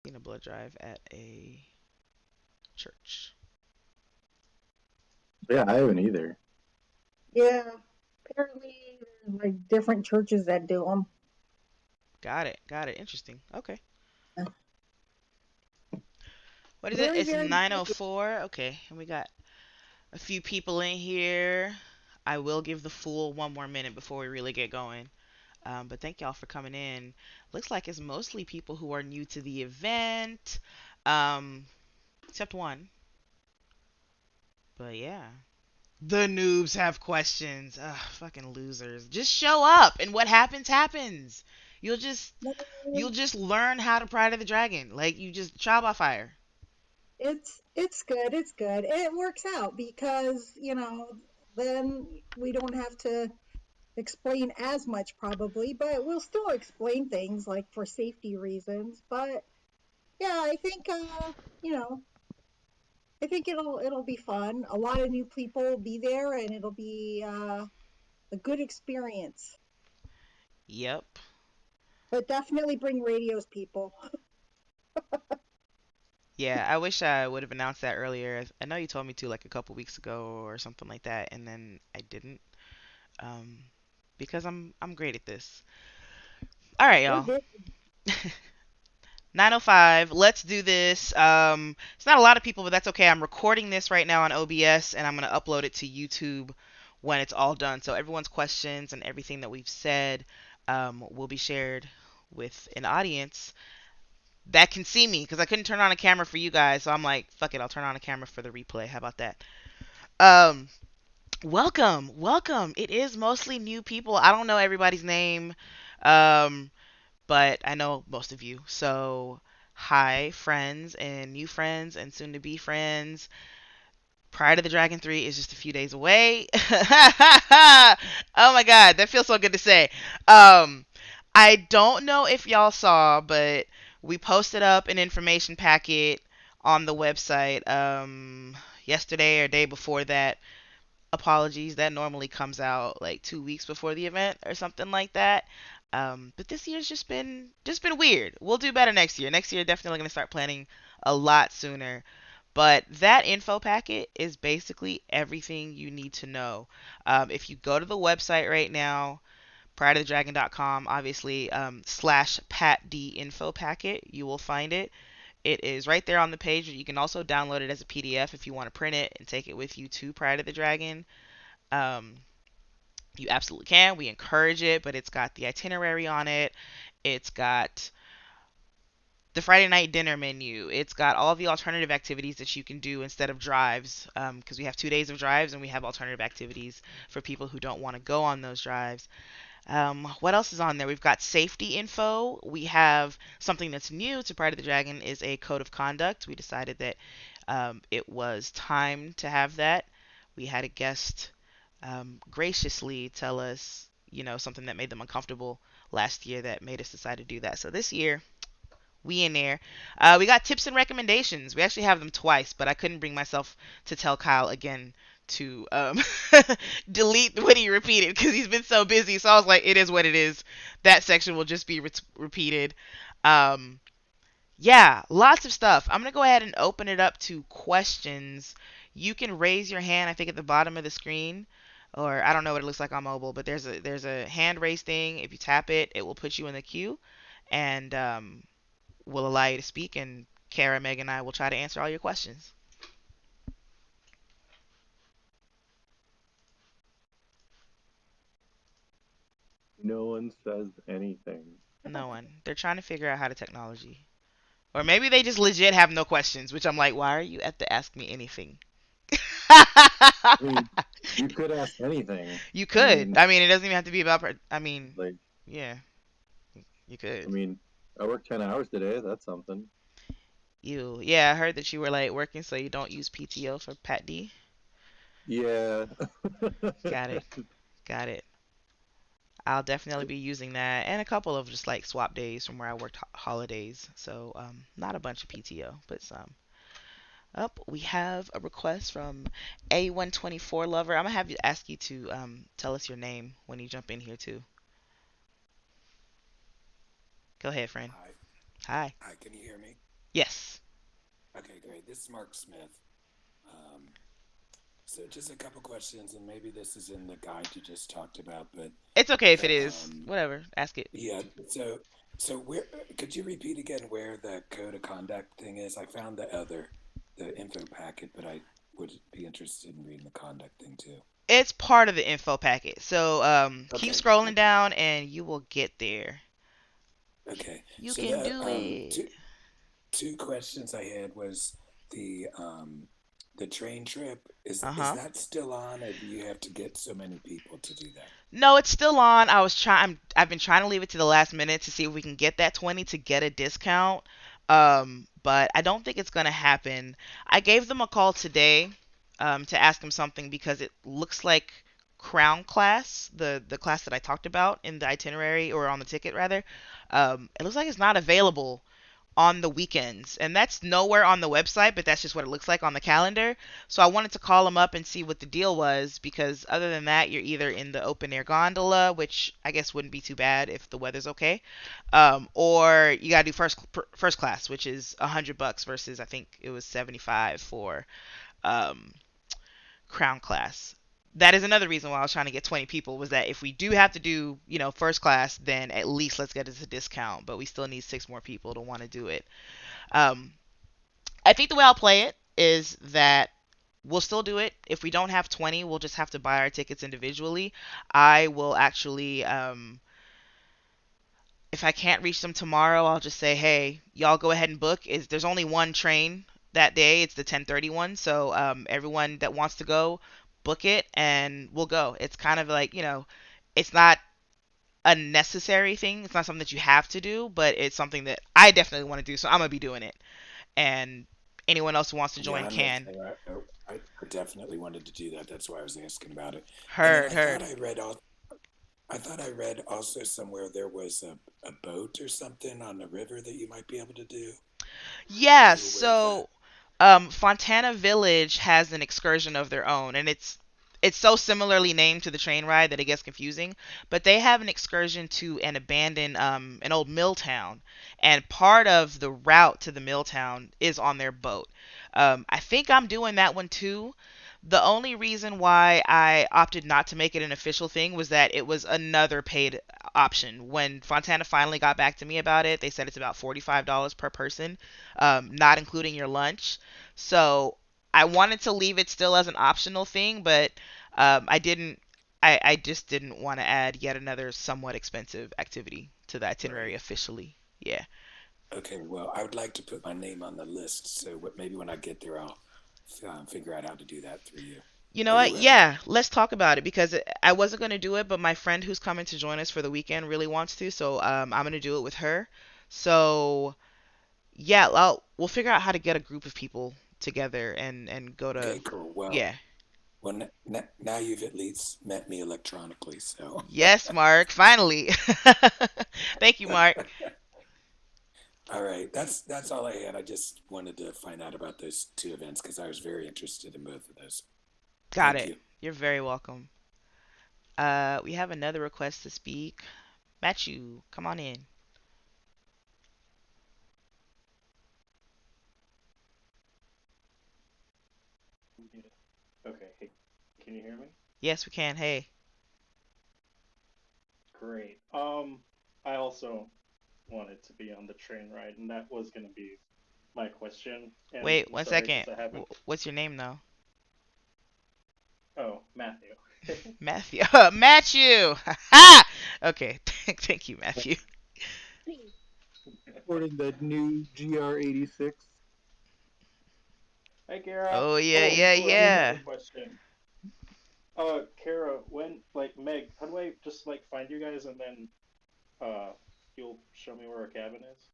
Seen a blood drive at a church. Yeah, I haven't either. Yeah, apparently there's like different churches that do them. Got it. Got it. Interesting. Okay. What is it? Very, It's very 9:04. Okay, and we got a few people in here. I will give the fool one more minute before we really get going. But thank y'all for coming in. Looks like it's mostly people who are new to the event, um, except one. But yeah, the noobs have questions. Ugh, fucking losers. Just show up, and what happens happens. You'll just you'll good. just learn how to Pride of the Dragon. Like you just trial by fire. It's good. It's good. It works out because, then we don't have to explain as much probably, but we'll still explain things like for safety reasons. But yeah, you know, I think it'll be fun. A lot of new people will be there and it'll be a good experience. Yep. But definitely bring radios, people. Yeah, I wish I would have announced that earlier. I know you told me to like a couple weeks ago or something like that, and then I didn't. Um, because I'm great at this. All right, We're y'all. good. 9:05. Let's do this. It's not a lot of people, but that's okay. I'm recording this right now on OBS, and I'm gonna upload it to YouTube when it's all done. So everyone's questions and everything that we've said will be shared with an audience that can see me because I couldn't turn on a camera for you guys. So I'm like, fuck it, I'll turn on a camera for the replay. How about that? Um, welcome, welcome. It is mostly new people. I don't know everybody's name, um, but I know most of you. So, hi, friends and new friends and soon to be friends. Pride of the Dragon 3 is just a few days away. Oh my god, that feels so good to say. Um, I don't know if y'all saw, but we posted up an information packet on the website yesterday or day before that. Apologies, that normally comes out like 2 weeks before the event or something like that. But this year's just been weird. We'll do better next year. Next year, definitely gonna start planning a lot sooner. But that info packet is basically everything you need to know. If you go to the website right now, prideofthedragon.com, obviously, slash Pat D info packet, you will find it. It is right there on the page. You can also download it as a PDF if you want to print it and take it with you to Pride of the Dragon. Um, you absolutely can. We encourage it, but it's got the itinerary on it. It's got the Friday night dinner menu. It's got all the alternative activities that you can do instead of drives, because we have 2 days of drives and we have alternative activities for people who don't want to go on those drives. What else is on there? We've got safety info. We have something that's new to Pride of the Dragon is a code of conduct. We decided that it was time to have that. We had a guest graciously tell us, something that made them uncomfortable last year that made us decide to do that. So this year, we in there. We got tips and recommendations. We actually have them twice, but I couldn't bring myself to tell Kyle again to delete what he repeated because he's been so busy. So I was like, it is what it is. That section will just be repeated. Um, yeah, lots of stuff. I'm gonna go ahead and open it up to questions. You can raise your hand. I think at the bottom of the screen, or I don't know what it looks like on mobile, but there's a hand raise thing. If you tap it, it will put you in the queue, and will allow you to speak. And Kara, Meg, and I will try to answer all your questions. No one says anything. No one. They're trying to figure out how to technology, or maybe they just legit have no questions. Which I'm like, why are you at the ask me anything? I mean, you could ask anything. You I could. mean, I mean, it doesn't even have to be about. I mean, like, yeah, you I could. mean, I worked 10 hours today. That's something. You. Yeah, I heard that you were like working, so you don't use PTO for Pat D. Yeah. Got it. Got it. I'll definitely be using that and a couple of just like swap days from where I worked holidays. So not a bunch of PTO, but some. Up, we have a request from A124 Lover. I'm gonna have you ask you to tell us your name when you jump in here too. Go ahead, friend. Hi. Hi. Hi, can you hear me? Yes. Okay, great. This is Mark Smith. Um, so just a couple questions, and maybe this is in the guide you just talked about, but It's okay if it the is. Whatever. Ask it. yeah. So where could you repeat again where the code of conduct thing is? I found the info packet, but I would be interested in reading the conduct thing too. It's part of the info packet. So keep Okay, scrolling down and you will get there. okay. You So can do two it. questions I had was the the train trip Uh is huh. that still on, or do you have to get so many people to do that? No, it's still on. I've been trying to leave it to the last minute to see if we can get that 20 to get a discount. But I don't think it's gonna happen. I gave them a call today, to ask them something because it looks like Crown class, the class that I talked about in the itinerary or on the ticket rather, it looks like it's not available on the weekends. And that's nowhere on the website, but that's just what it looks like on the calendar. So I wanted to call them up and see what the deal was because other than that, you're either in the open air gondola, which I guess wouldn't be too bad if the weather's okay, or you gotta do first class, which is $100 versus I think it was 75 for um, crown class. That is another reason why I was trying to get 20 people was that if we do have to do, first class, then at least let's get us a discount. But we still need six more people to want to do it. Um, I think the way I'll play it is that we'll still do it. If we don't have 20, we'll just have to buy our tickets individually. I will actually, if I can't reach them tomorrow, I'll just say, hey, y'all go ahead and book. There's only one train that day. It's the 10:30 one. So everyone that wants to go, book it and we'll go. It's kind of like, it's not a necessary thing. It's not something that you have to do, but it's something that I definitely want to do. So I'm gonna be doing it. And anyone else who wants to Yeah, join I'm the can. same. I definitely wanted to do that. That's why I was asking about it. And then Heard, heard. I thought I read also somewhere there was a boat or something on the river that you might be able to do. Are Yeah, you aware of that? so Fontana Village has an excursion of their own, and it's so similarly named to the train ride that it gets confusing. But they have an excursion to an abandoned an old mill town, and part of the route to the mill town is on their boat. I think I'm doing that one too. The only reason why I opted not to make it an official thing was that it was another paid option. When Fontana finally got back to me about it, they said it's about $45 per person, not including your lunch. So I wanted to leave it still as an optional thing, but I didn't. I just didn't want to add yet another somewhat expensive activity to the itinerary Right. officially. Yeah. Okay. Well, I would like to put my name on the list, so maybe when I get there, I'll figure out how to do that through you You know or what? whoever. Yeah, let's talk about it because I wasn't going to do it, but my friend who's coming to join us for the weekend really wants to, so I'm going to do it with her. So, yeah, we'll figure out how to get a group of people together and go to. Okay. Cool. Well, Yeah. now you've at least met me electronically, so. Yes, Mark, finally. Thank you, Mark. All right, that's all I had. I just wanted to find out about those two events because I was very interested in both of those. Got Thank it. you. You're very welcome. We have another request to speak. Matthew, come on in. Muted. Okay, hey, can you hear me? Yes, we can. Hey. Great. I also wanted to be on the train ride, and that was gonna be my question. And Wait, I'm one sorry second. because I haven't. What's your name though? Oh, Matthew. Matthew. Matthew. Ha! Okay. Thank you, Matthew. Supporting the new GR86. Hi, Kara. Oh yeah, Oh, yeah, I do have a yeah. question. Kara, when Meg, how do I just find you guys and then uh you'll show me where our cabin is?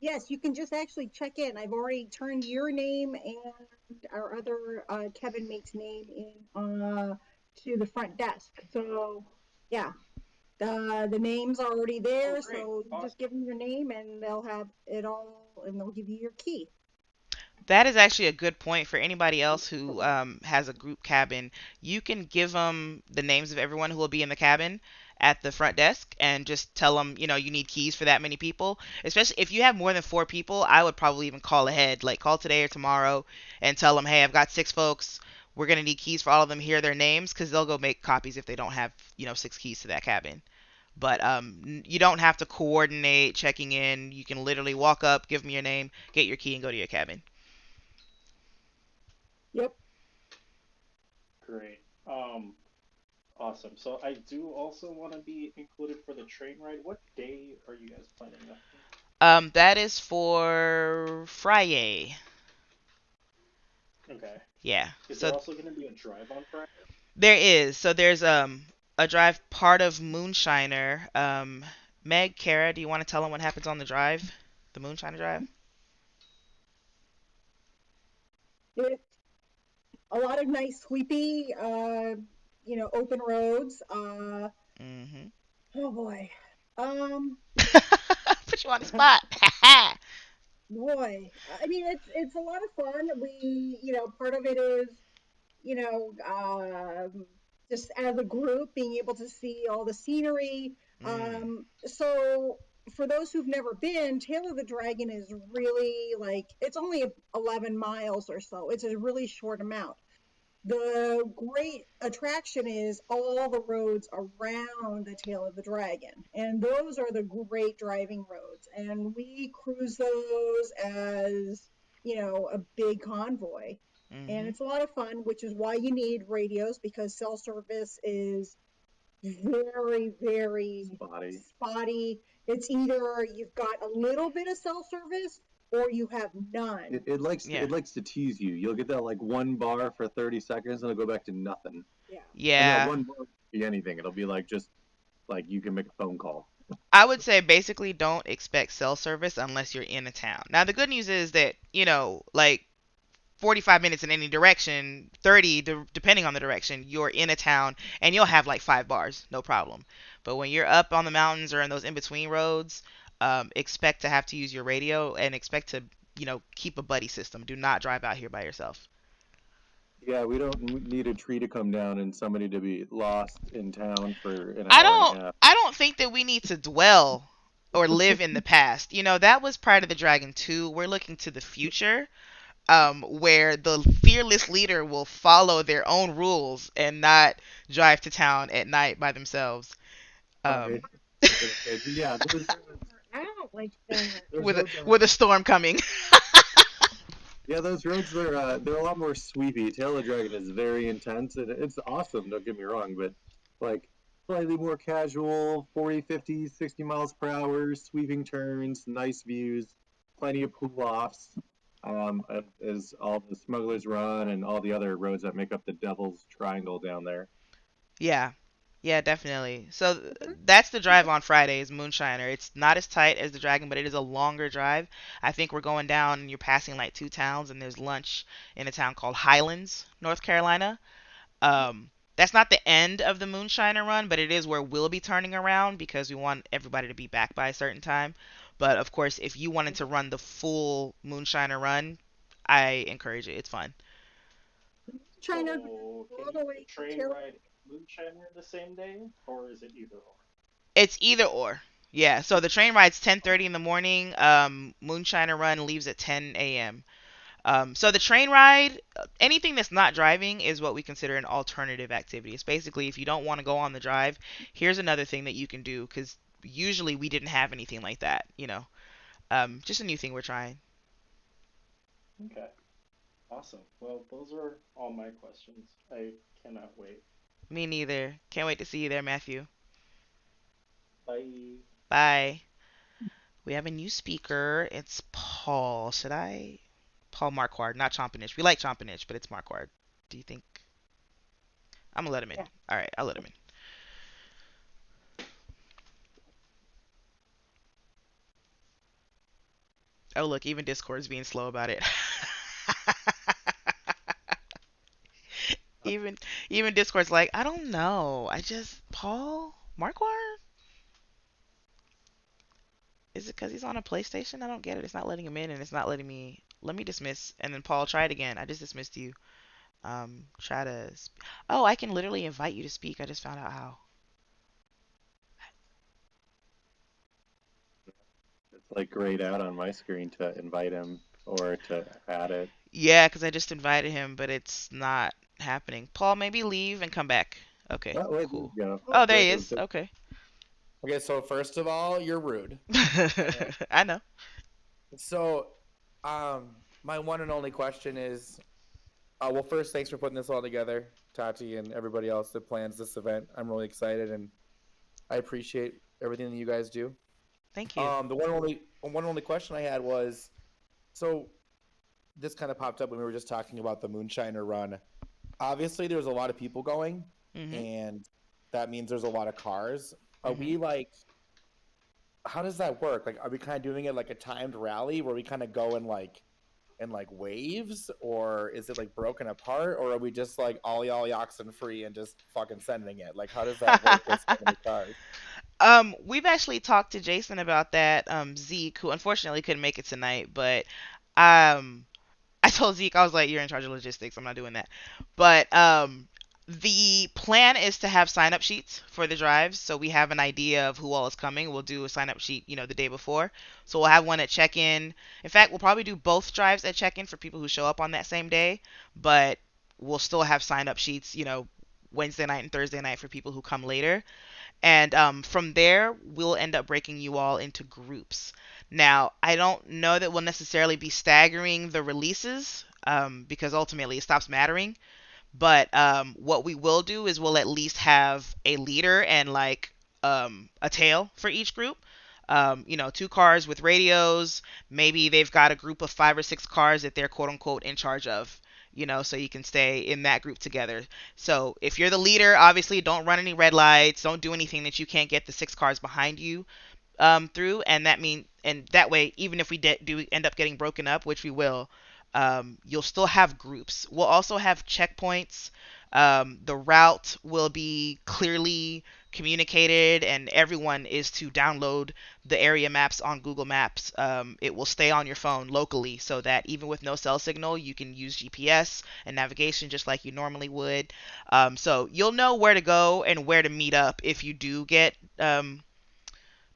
Yes, you can just actually check in. I've already turned your name and our other Kevin mate's name in to the front desk. So yeah, the name's already Oh, there. great. So you just Awesome. give them your name and they'll have it all, and they'll give you your key. That is actually a good point for anybody else who has a group cabin. You can give them the names of everyone who will be in the cabin, at the front desk and just tell them, you need keys for that many people. Especially if you have more than 4 people, I would probably even call ahead, like call today or tomorrow and tell them, hey, I've got 6 folks. We're going to need keys for all of them. Here are their names because they'll go make copies if they don't have, 6 keys to that cabin. But you don't have to coordinate checking in. You can literally walk up, give them your name, get your key, and go to your cabin. Yep. Great. Awesome. So I do also want to be included for the train ride. What day are you guys planning that That is for Friday. for? Okay. Yeah. Is So there also going to be a drive on Friday? there is. So there's a drive part of Moonshiner. Meg, Kara, do you want to tell them what happens on the drive? The Moonshiner drive? It's a lot of nice sweepy, open roads. Mm-hmm. Oh boy. Um, Put you on the spot. boy. I mean, it's a lot of fun. Part of it is, you know, just as a group being able to see all the scenery. Mm, So for those who've never been, Tail of the Dragon is really like it's only 11 miles or so. It's a really short amount. The great attraction is all the roads around the tail of the dragon, and those are the great driving roads, and we cruise those as a big convoy, and mm-hmm. it's a lot of fun, which is why you need radios, because cell service is very, very Spotty. spotty. It's either you've got a little bit of cell service or you have none. It likes Yeah. it likes to tease you. You'll get that like one bar for 30 seconds and it'll go back to nothing. Yeah. And that Yeah. one bar won't be anything. It'll be like just like you can make a phone call. I would say basically don't expect cell service unless you're in a town. Now the good news is that, like 45 minutes in any direction, 30 depending on the direction, you're in a town and you'll have like 5 bars, no problem. But when you're up on the mountains or in those in between roads, expect to have to use your radio and expect to, keep a buddy system. Do not drive out here by yourself. Yeah, we don't need a tree to come down and somebody to be lost in town for an I hour and a don't half. I don't think that we need to dwell or live in the past. That was part of the Dragon 2. We're looking to the future, where the fearless leader will follow their own rules and not drive to town at night by themselves. Right. Um, I was gonna say, but yeah, I don't like that. those with a roads are with a storm coming. yeah, those roads they're a lot more sweepy. Tail of the Dragon is very intense and it's awesome, don't get me wrong, but like slightly more casual, 40, 50, 60 miles per hour, sweeping turns, nice views, plenty of pull offs. As all the smugglers run and all the other roads that make up the Devil's Triangle down there. Yeah. Yeah, definitely. So that's the drive on Fridays, Moonshiner. It's not as tight as the Dragon, but it is a longer drive. I think we're going down and you're passing like 2 towns, and there's lunch in a town called Highlands, North Carolina. That's not the end of the Moonshiner run, but it is where we'll be turning around because we want everybody to be back by a certain time. But of course, if you wanted to run the full Moonshiner run, I encourage it. It's fun. China So can all you the do the way train till ride and Moonshiner the same day, or is it either or? It's either or. Yeah, so the train ride's 10:30 in the morning. Moonshiner run leaves at 10 a.m. So the train ride, anything that's not driving is what we consider an alternative activity. It's basically if you don't want to go on the drive, here's another thing that you can do because usually we didn't have anything like that. Just a new thing we're trying. Okay, awesome. Well, those are all my questions. I cannot wait. Me neither. Can't wait to see you there, Matthew. Bye. Bye. We have a new speaker. It's Paul. Should I? Paul Marquardt, not Chompinich. We like Chompinich, but it's Marquardt. Do you think? I'm gonna let him in. yeah. All right, I'll let him in. Oh, look, even Discord's being slow about it. even even Discord's like, I don't know. I just Paul Marquardt. Is it because he's on a PlayStation? I don't get it. It's not letting him in, and it's not letting me. Let me dismiss, and then Paul, try it again. I just dismissed you. Try to. Oh, I can literally invite you to speak. I just found out how. like grayed out on my screen to invite him or to add it. Yeah, because I just invited him, but it's not happening. Paul, maybe leave and come back. Okay, Oh, wait, cool. you know, Oh, Oh, there there he goes is. Okay. Okay, so first of all, you're rude. And I know. so, my one and only question is, well, first, thanks for putting this all together, Tati, and everybody else that plans this event. I'm really excited, and I appreciate everything that you guys do. Thank you. The one only question I had was, so this kind of popped up when we were just talking about the Moonshiner run. Obviously, there's a lot of people going, Mhm. and that means there's a lot of cars. Are Mhm. we like, how does that work? Like, are we kind of doing it like a timed rally where we kind of go in like waves, or is it like broken apart, or are we just like all y'all oxen free and just fucking sending it? Like, how does that work with so many cars? We've actually talked to Jason about that. Zeke, who unfortunately couldn't make it tonight, but um, I told Zeke, I was like, "You're in charge of logistics. I'm not doing that." But the plan is to have sign up sheets for the drives, so we have an idea of who all is coming. We'll do a sign up sheet, the day before. So we'll have one at check in. In fact, we'll probably do both drives at check in for people who show up on that same day, but we'll still have sign up sheets, Wednesday night and Thursday night for people who come later. And from there, we'll end up breaking you all into groups. Now, I don't know that we'll necessarily be staggering the releases because ultimately it stops mattering. But what we will do is we'll at least have a leader and like a tail for each group. Two cars with radios. Maybe they've got a group of 5 or 6 cars that they're quote unquote in charge of. So you can stay in that group together. So if you're the leader, obviously don't run any red lights. Don't do anything that you can't get the 6 cars behind you through, and that way, even if we do end up getting broken up, which we will, you'll still have groups. We'll also have checkpoints. The route will be clearly communicated, and everyone is to download the area maps on Google Maps. It will stay on your phone locally, so that even with no cell signal, you can use GPS and navigation just like you normally would. So you'll know where to go and where to meet up if you do get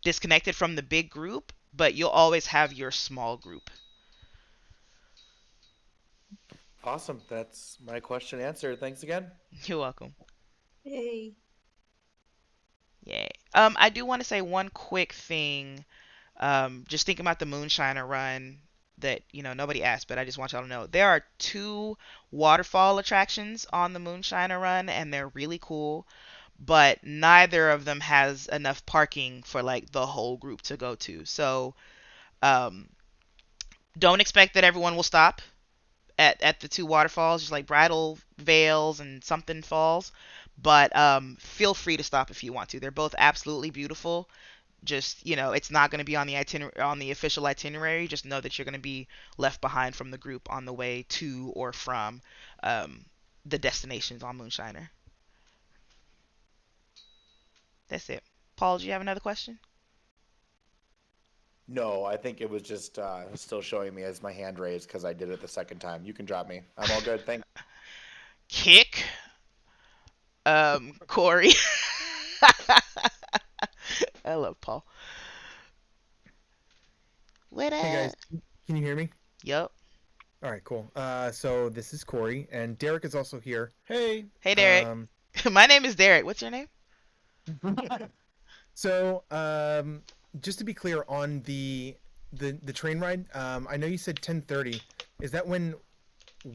disconnected from the big group, but you'll always have your small group. Awesome. That's my question answered. Thanks again. You're welcome. hey. Yay. I do want to say one quick thing. Just thinking about the Moonshiner run that nobody asked, but I just want y'all to know there are 2 waterfall attractions on the Moonshiner run, and they're really cool. But neither of them has enough parking for like the whole group to go to. So um, don't expect that everyone will stop at the 2 waterfalls, just like Bridal Veils and something falls. But feel free to stop if you want to. They're both absolutely beautiful. Just it's not going to be on the on the official itinerary. Just know that you're going to be left behind from the group on the way to or from um, the destinations on Moonshiner. That's it. Paul, do you have another question? No, I think it was just still showing me as my hand raised because I did it the second time. You can drop me. I'm all good. Thanks. Kick, Corey. I love Paul. What Hey guys, up? can you hear me? Yup. All right, cool. So this is Corey, and Derek is also here. Hey. Hey, Derek. Um, My name is Derek. What's your name? so just to be clear on the train ride, I know you said 10:30. Is that when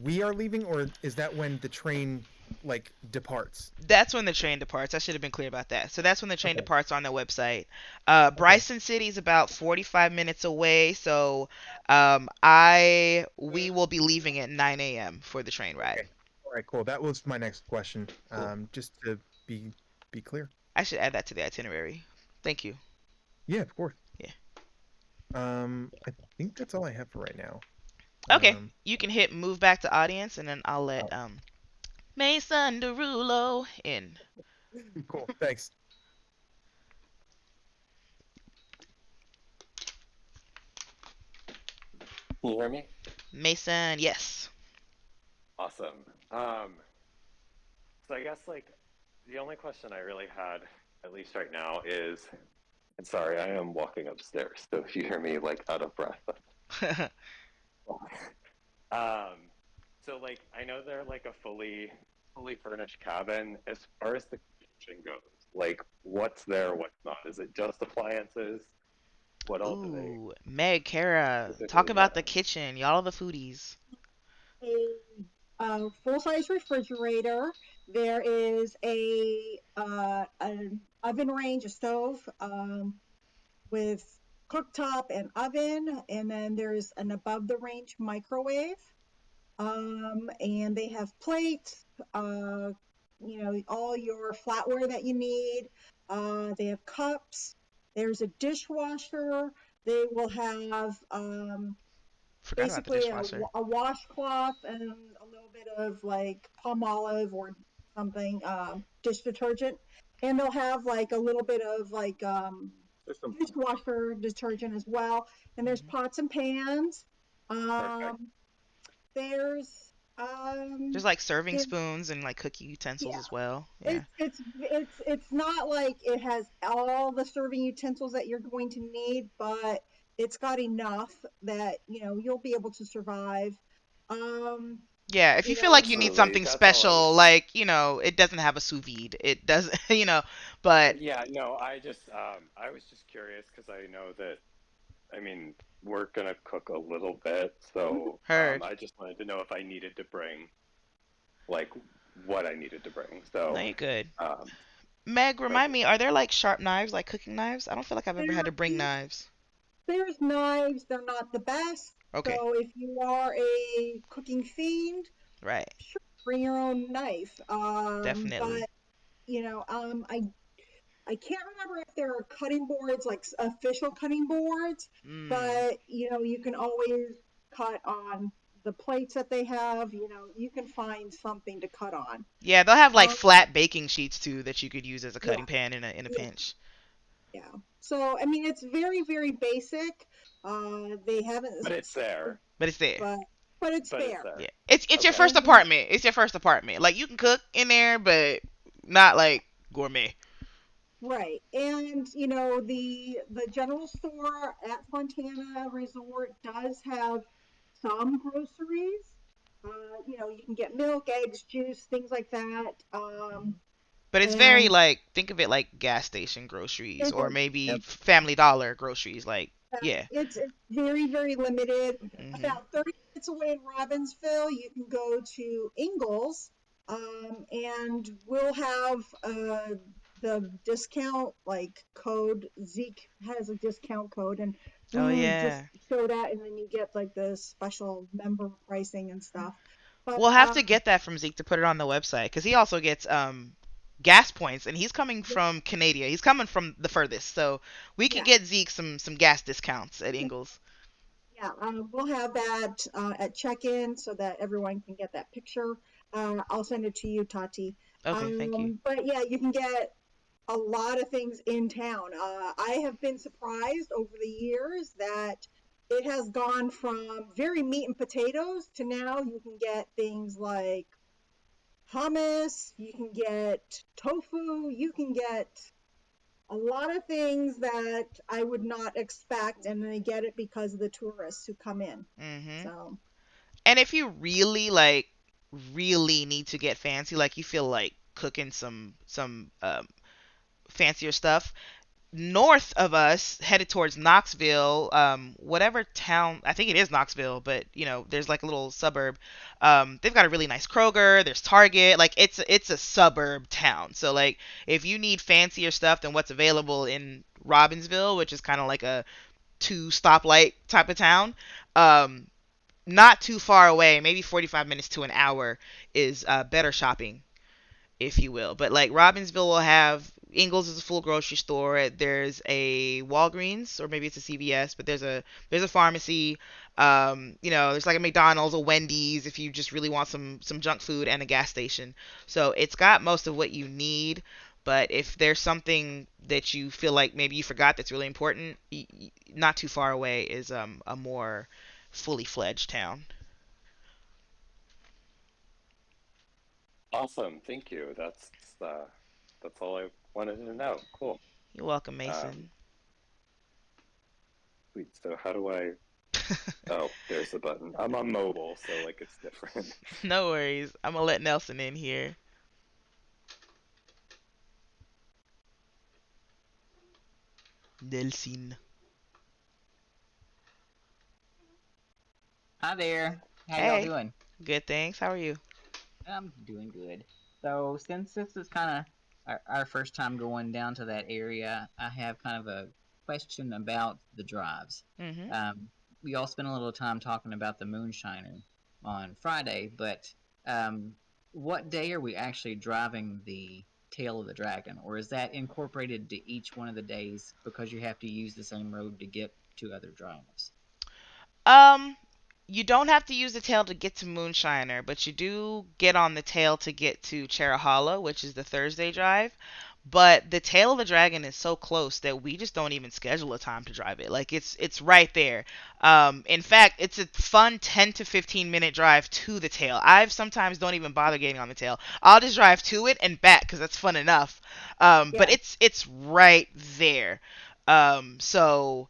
we are leaving, or is that when the train like departs? That's when the train departs. I should have been clear about that. So that's when the train Okay. departs on their website. Okay. Bryson City is about 45 minutes away, so we will be leaving at 9 a.m. for the train ride. Okay. All right, cool. That was my next question. Cool. Just to be clear. I should add that to the itinerary. Thank you. Yeah, of course. Yeah. I think that's all I have for right now. Okay. Um, You can hit move back to audience, and then I'll let Mason Derulo in. cool. Thanks. Can you hear me? Mason, yes. Awesome. So I guess like the only question I really had, at least right now, is And sorry, I am walking upstairs, so if you hear me like out of breath. Um, so like I know they're like a fully furnished cabin. As far as the kitchen goes, like what's there, what's not? Is it just appliances? What all do they Ooh, Meg, Kara, talk specifically about the have? kitchen. Y'all are the foodies. A full-size refrigerator. There is an oven range, a stove, with cooktop and oven, and then there's an above the range microwave. And they have plates, all your flatware that you need. They have cups. There's a dishwasher. They will have Forgot about the basically dishwasher. a washcloth and a little bit of like palm olive or something, dish detergent. And they'll have like a little bit of like There's some. dishwasher detergent as well. And there's Hmm. pots and pans. Perfect. Um, there's There's like serving there, spoons and like cooking utensils yeah, as well. Yeah. it's not like it has all the serving utensils that you're going to need, but it's got enough that you'll be able to survive. Um, Yeah, if you you feel like know, you need Absolutely. something That's all I special, was. like, it doesn't have a sous vide. It doesn't, but Yeah, no, I was just curious because I know that, I mean, we're gonna cook a little bit, so heard. I just wanted to know if I needed to bring like what I needed to bring. No, So, you're good. um, Meg, remind perfect. me, are there like sharp knives, like cooking knives? I don't feel like I've ever had there to bring is knives. there's knives. They're not the best. Okay, So if you are a cooking fiend, right. sure, bring your own knife. Definitely. But I can't remember if there are cutting boards, like official cutting boards, Mm. but you can always cut on the plates that they have. You can find something to cut on. Yeah, they'll have like Um, flat baking sheets too that you could use as a yeah, cutting pan in a yeah, pinch. yeah. So I mean, it's very, very basic. They haven't, But it's there. But it's there. but it's But it's there. Yeah. there. It's your Okay. first And apartment. It's your first apartment. Like you can cook in there, but not like gourmet. right, and the general store at Fontana Resort does have some groceries. You can get milk, eggs, juice, things like that. But it's very And like think of it like gas station groceries it or is maybe Yep. Family Dollar groceries. Like yeah. it's very, very limited. Mhm. About 30 minutes away in Robbinsville, you can go to Ingles, and we'll have the discount like code. Zeke has a discount code, and Oh we would just yeah. show that, and then you get like the special member pricing and stuff. But We'll have to get that from Zeke to put it on the website because he also gets gas points and he's coming yeah, from Canada. He's coming from the furthest, so we could yeah, get Zeke some gas discounts at yeah. Ingles. Yeah, we'll have that at check-in so that everyone can get that picture. I'll send it to you, Tati. Okay, thank you. But yeah, you can get a lot of things in town. I have been surprised over the years that it has gone from very meat and potatoes to now you can get things like hummus, you can get tofu, you can get a lot of things that I would not expect, and they get it because of the tourists who come in. Mhm. So, And if you really like really need to get fancy, like you feel like cooking some fancier stuff, north of us, headed towards Knoxville, whatever town, I think it is Knoxville, but there's like a little suburb. They've got a really nice Kroger. There's Target. Like it's a suburb town. So like if you need fancier stuff than what's available in Robbinsville, which is kind of like a two stoplight type of town, um, not too far away, maybe 45 minutes to an hour, is better shopping if you will. But like Robbinsville will have Ingles is a full grocery store. There's a Walgreens or maybe it's a CVS, but there's a pharmacy. There's like a McDonald's, a Wendy's if you just really want some junk food and a gas station. So it's got most of what you need. But if there's something that you feel like maybe you forgot that's really important, not too far away is a more fully fledged town. Awesome. Thank you. Uh, that's all I wanted to know. Cool. You're welcome, Um, Mason. sweet. So how do I? Oh, there's the button. I'm on mobile, so like it's different. No worries. I'm gonna let Nelson in here. Nelson. Hi there. How y'all Hey. doing? Good, thanks. How are you? I'm doing good. So, since this is kind of our first time going down to that area, I have kind of a question about the drives. Mhm. Um, we all spent a little time talking about the Moonshiner on Friday, but um, what day are we actually driving the Tail of the Dragon, or is that incorporated to each one of the days because you have to use the same road to get to other drives? Um, you don't have to use the tail to get to Moonshiner, but you do get on the tail to get to Cherahalla, which is the Thursday drive. But the tail of the dragon is so close that we just don't even schedule a time to drive it. Like it's right there. In fact, it's a fun 10 to 15 minute drive to the tail. I've sometimes don't even bother getting on the tail. I'll just drive to it and back because that's fun enough. But Yeah. it's right there. So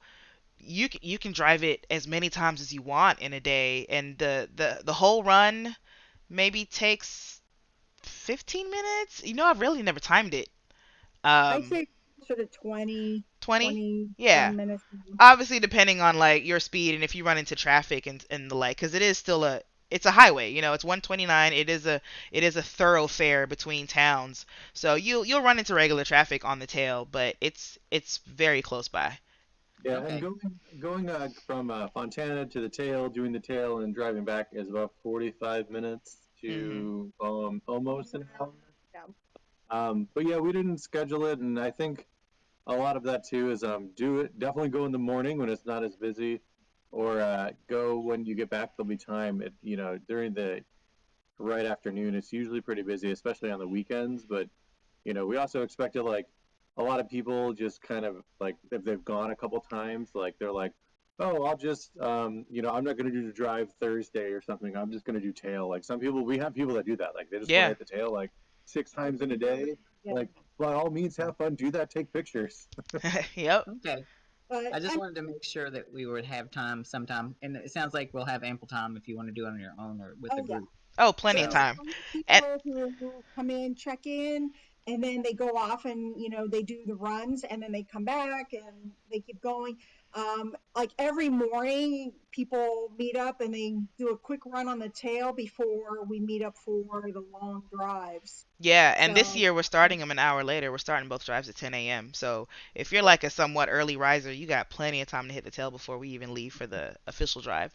you can drive it as many times as you want in a day, and the whole run maybe takes 15 minutes. I've really never timed it. I'd um say closer to 20, 20. 20 Yeah, 20 minutes. obviously depending on like your speed and if you run into traffic and the like, because it is still it's a highway. It's 129. It is a thoroughfare between towns, so you'll run into regular traffic on the tail, but it's very close by. Yeah, and Okay. going from Fontana to the tail, doing the tail, and driving back is about 45 minutes Mhm. to almost an hour. Yeah. But yeah, we didn't schedule it, and I think a lot of that too is do it definitely go in the morning when it's not as busy, or go when you get back. There'll be time. During the right afternoon, it's usually pretty busy, especially on the weekends. But we also expected like a lot of people just kind of like if they've gone a couple times, like they're like, oh, I'll just I'm not going to do the drive Thursday or something. I'm just going to do tail. Like some people, we have people that do that. Like they just want to Yeah. hit the tail like 6 times in a day. Yeah. Like by all means, have fun, do that, take pictures. Yep. Okay. But I just wanted to make sure that we would have time sometime, and it sounds like we'll have ample time if you want to do it on your own or with a oh yeah. group. Oh, plenty of There's So, time. some And people who come in, check in, and then they go off and they do the runs, and then they come back and they keep going. Like every morning, people meet up and they do a quick run on the tail before we meet up for the long drives. yeah, and this So year we're starting them an hour later. We're starting both drives at 10 a.m. So if you're like a somewhat early riser, you got plenty of time to hit the tail before we even leave for the official drive.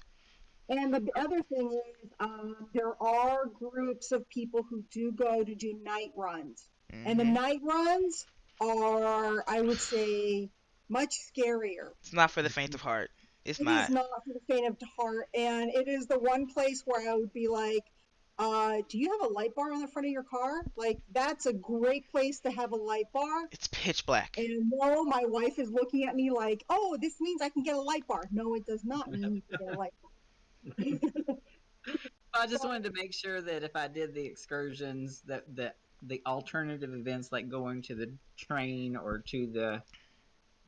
And the other thing is, there are groups of people who do go to do night runs. And the Mhm. night runs are, I would say, much scarier. It's not for the faint of heart. It's It is not. not for the faint of heart. And it is the one place where I would be like, do you have a light bar on the front of your car? Like, that's a great place to have a light bar. It's pitch black. And no, my wife is looking at me like, oh, this means I can get a light bar. No, it does not mean you can get a light bar. I just wanted to make sure that if I did the excursions, that the alternative events like going to the train or to the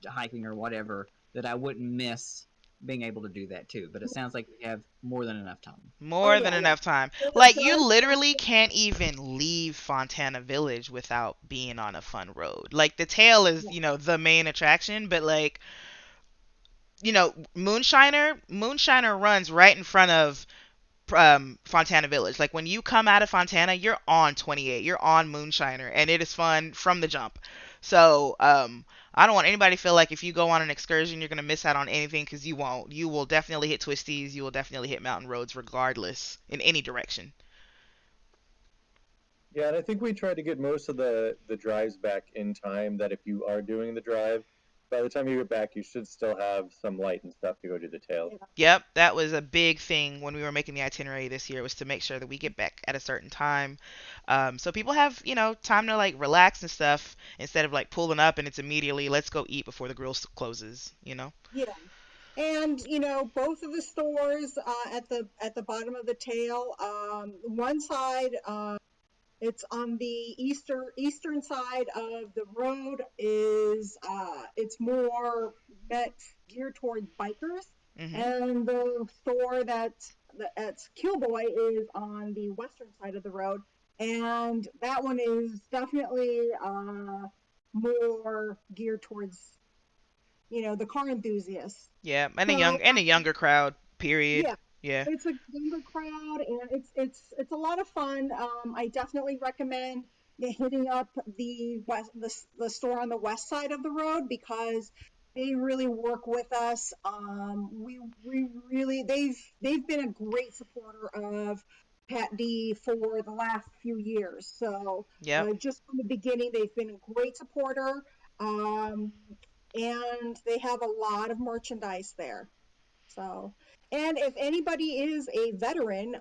hiking or whatever, that I wouldn't miss being able to do that too. But it sounds like we have more than enough time. Oh More than yeah, yeah. enough time. So the Like you drive literally can't even leave Fontana Village without being on a fun road. Like the tail is, yeah, the main attraction, but like, Moonshiner runs right in front of Fontana Village. Like when you come out of Fontana, you're on 28. You're on Moonshiner, and it is fun from the jump. So I don't want anybody to feel like if you go on an excursion, you're gonna miss out on anything because you won't. You will definitely hit twisties. You will definitely hit mountain roads, regardless in any direction. Yeah, and I think we tried to get most of the drives back in time. That if you are doing the drive, by the time you get back, you should still have some light and stuff to go do the tail. yeah. Yep, that was a big thing when we were making the itinerary this year, was to make sure that we get back at a certain time, so people have time to like relax and stuff instead of like pulling up and it's immediately let's go eat before the grill closes. Yeah. And both of the stores at the bottom of the tail. One side, it's on the eastern side of the road. Is it's more met. geared towards bikers, Mhm. and the store that's Killboy is on the western side of the road, and that one is definitely more geared towards the car enthusiasts. Yeah, and So a younger crowd. Period. yeah, Yeah. it's a younger crowd, and it's a lot of fun. I definitely recommend hitting up the store on the west side of the road because they really work with us. We really they've been a great supporter of Pat D for the last few years. So Yep. just from the beginning, they've been a great supporter. Um, and they have a lot of merchandise there. So, and if anybody is a veteran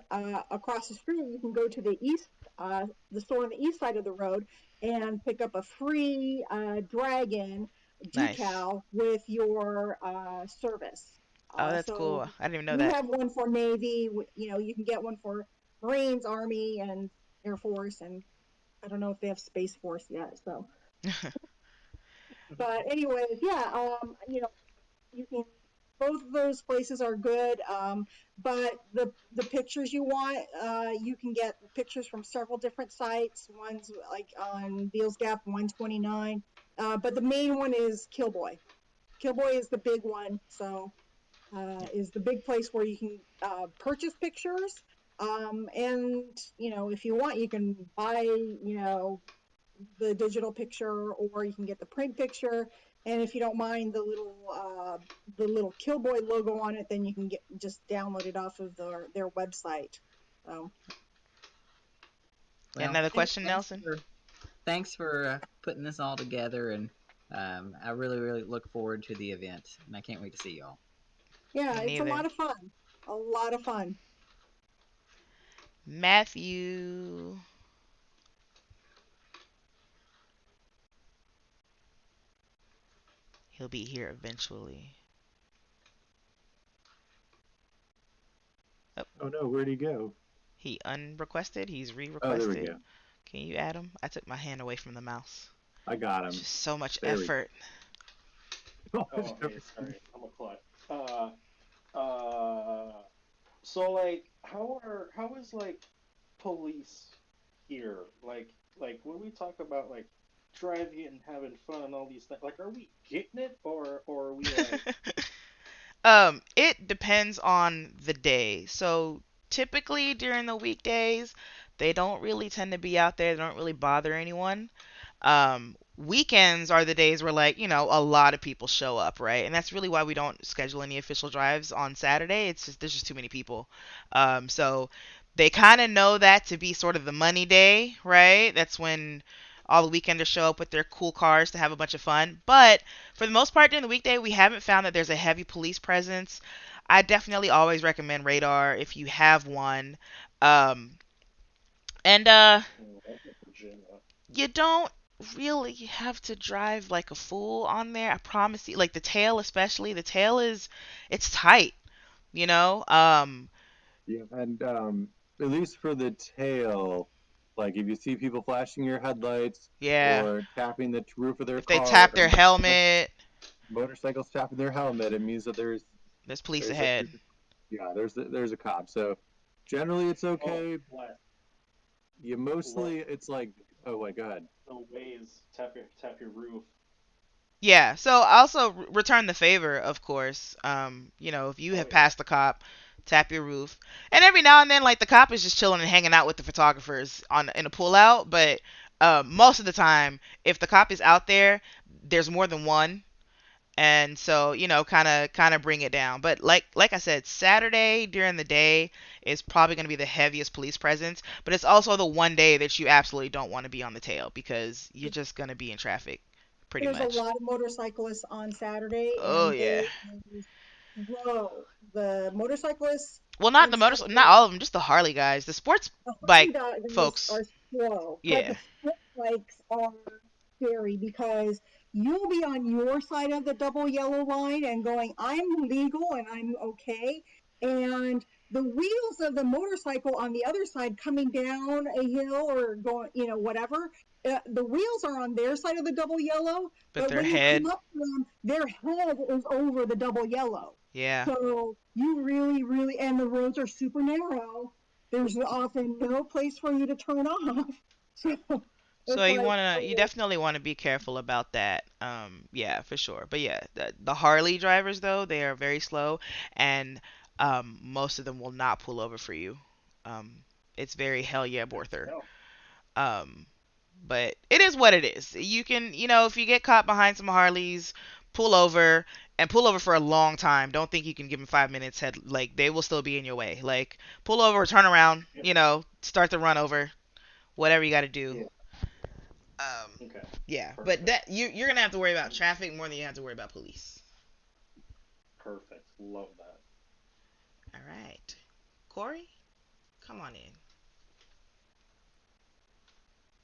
across the street, you can go to the store on the east side of the road, and pick up a free dragon Nice. decal with your service. Oh, that's So cool. I didn't even know we that. have one for Navy. You can get one for Marines, Army, and Air Force, and I don't know if they have Space Force yet. So, but anyways, yeah, you can both of those places are good, but the pictures you want, you can get pictures from several different sites. One's like on Beals Gap 129, but the main one is Killboy. Killboy is the big one, so is the big place where you can purchase pictures, and if you want, you can buy the digital picture, or you can get the print picture. And if you don't mind the little Killboy logo on it, then you can just download it off of their website. So Well, Another question, Nelson? thanks for putting this all together, and I really, really look forward to the event, and I can't wait to see y'all. yeah, Me it's a neither. lot of fun. A lot of fun. Matthew. He'll be here eventually. Oh, Oh no, where'd he go? he unrequested. He's Oh, there we re-requested. go. Can you add him? I took my hand away from the mouse. I got him. Just so much There we effort. go. Oh, hey, sorry, I'm a klutz. So like, how is like police here? Like when we talk about like driving and having fun and all these things, like, are we getting it, or are we like, It depends on the day. So typically during the weekdays, they don't really tend to be out there. They don't really bother anyone. Weekends are the days where, like, a lot of people show up, right? And that's really why we don't schedule any official drives on Saturday. It's just there's just too many people. So they kind of know that to be sort of the money day, right? That's when all the weekenders show up with their cool cars to have a bunch of fun. But for the most part during the weekday, we haven't found that there's a heavy police presence. I definitely always recommend radar if you have one. Um, and I'm in Virginia. you don't really have to drive like a fool on there. I promise you. Like the tail, especially the tail it's tight. You know. Yeah, and at least for the tail, like if you see people flashing your headlights Yeah. or tapping the roof of their If they car tap or their helmet, motorcycles tapping their helmet, it means that there's police there's a ahead. there's a, yeah there's a cop. So generally it's Oh, okay. left, You left. mostly it's like oh my god. The ways tap your roof. Yeah. So also return the favor, of course. If you Oh have yeah. passed the cop, tap your roof. And every now and then, like the cop is just chilling and hanging out with the photographers on in a pullout. But most of the time, if the cop is out there, there's more than one. And so kind of bring it down. But like I said, Saturday during the day is probably going to be the heaviest police presence, but it's also the one day that you absolutely don't want to be on the tail because you're just going to be in traffic pretty There's a much. lot of motorcyclists on Saturday, Oh and yeah. they slow. The motorcyclists Well, not on the motor, Saturday, not all of them, just the Harley guys, the sports the bike Harley guys folks. are slow, but Yeah. the sport bikes are scary because you'll be on your side of the double yellow line and going, I'm legal and I'm okay. And the wheels of the motorcycle on the other side coming down a hill or going, whatever, the wheels are on their side of the double yellow, But but their when you come head, up to them, their head is over the double yellow. yeah. So you really, really, and the roads are super narrow. There's often no place for you to turn off. So So it's you like, wanna, you oh, definitely want to be careful about that. Yeah, for sure. But yeah, the Harley drivers though, they are very slow, and most of them will not pull over for you. Um, it's very hell yeah, Good to Borther. know. Um, but it is what it is. You can, if you get caught behind some Harleys, pull over and pull over for a long time. Don't think you can give them 5 minutes. Like they will still be in your way. Like pull over, turn around, Yep. start the run over, whatever you got to do. Yeah. Um, Okay. yeah, but Perfect. you're gonna have to worry about traffic more than you have to worry about police. Perfect. Love that. All right, Corey, come on in.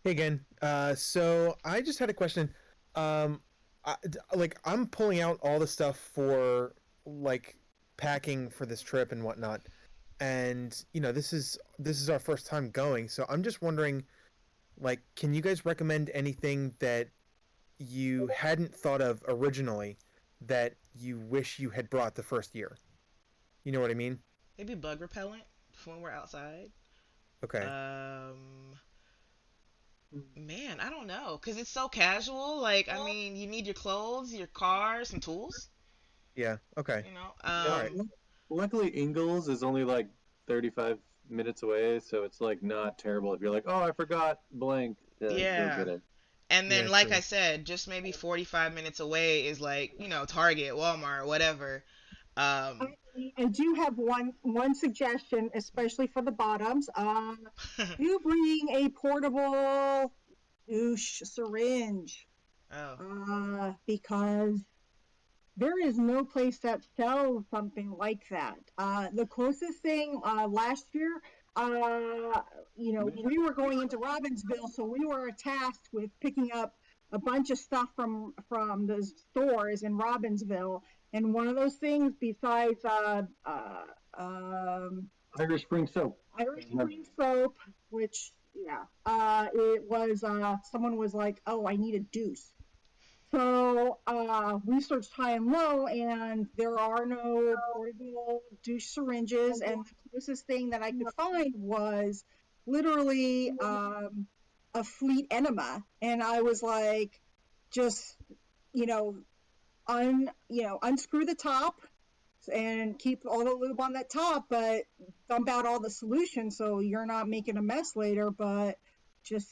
Hey again. So I just had a question. Like I'm pulling out all the stuff for like packing for this trip and whatnot, and this is our first time going, so I'm just wondering, like, can you guys recommend anything that you hadn't thought of originally that you wish you had brought the first year? You know what I mean? Maybe bug repellent when we're outside. Okay. Um, Man, I don't know, cause it's so casual. Like, I mean, you need your clothes, your car, some tools. Yeah. Okay. You know. All Yeah. right. Luckily, Ingalls is only like 35 minutes away, so it's like not terrible. If you're like, oh, I forgot blank, go Yeah. get it. And then, Yeah. like I True. said, just maybe 45 minutes away is like, Target, Walmart, whatever. I, Um, I do have one suggestion, especially for the bottoms. Do bring a portable douche syringe, oh, because there is no place that sells something like that. The closest thing last year, we were going into Robbinsville, so we were tasked with picking up a bunch of stuff from the stores in Robbinsville, and one of those things, besides Irish Spring soap. Irish Yep. Spring soap, which yeah, it was someone was like, "Oh, I need a deuce." So we searched high and low, and there are no portable douche syringes. And the closest thing that I could find was literally a fleet enema. And I was like, just you know, unscrew the top and keep all the lube on that top, but dump out all the solution so you're not making a mess later. But just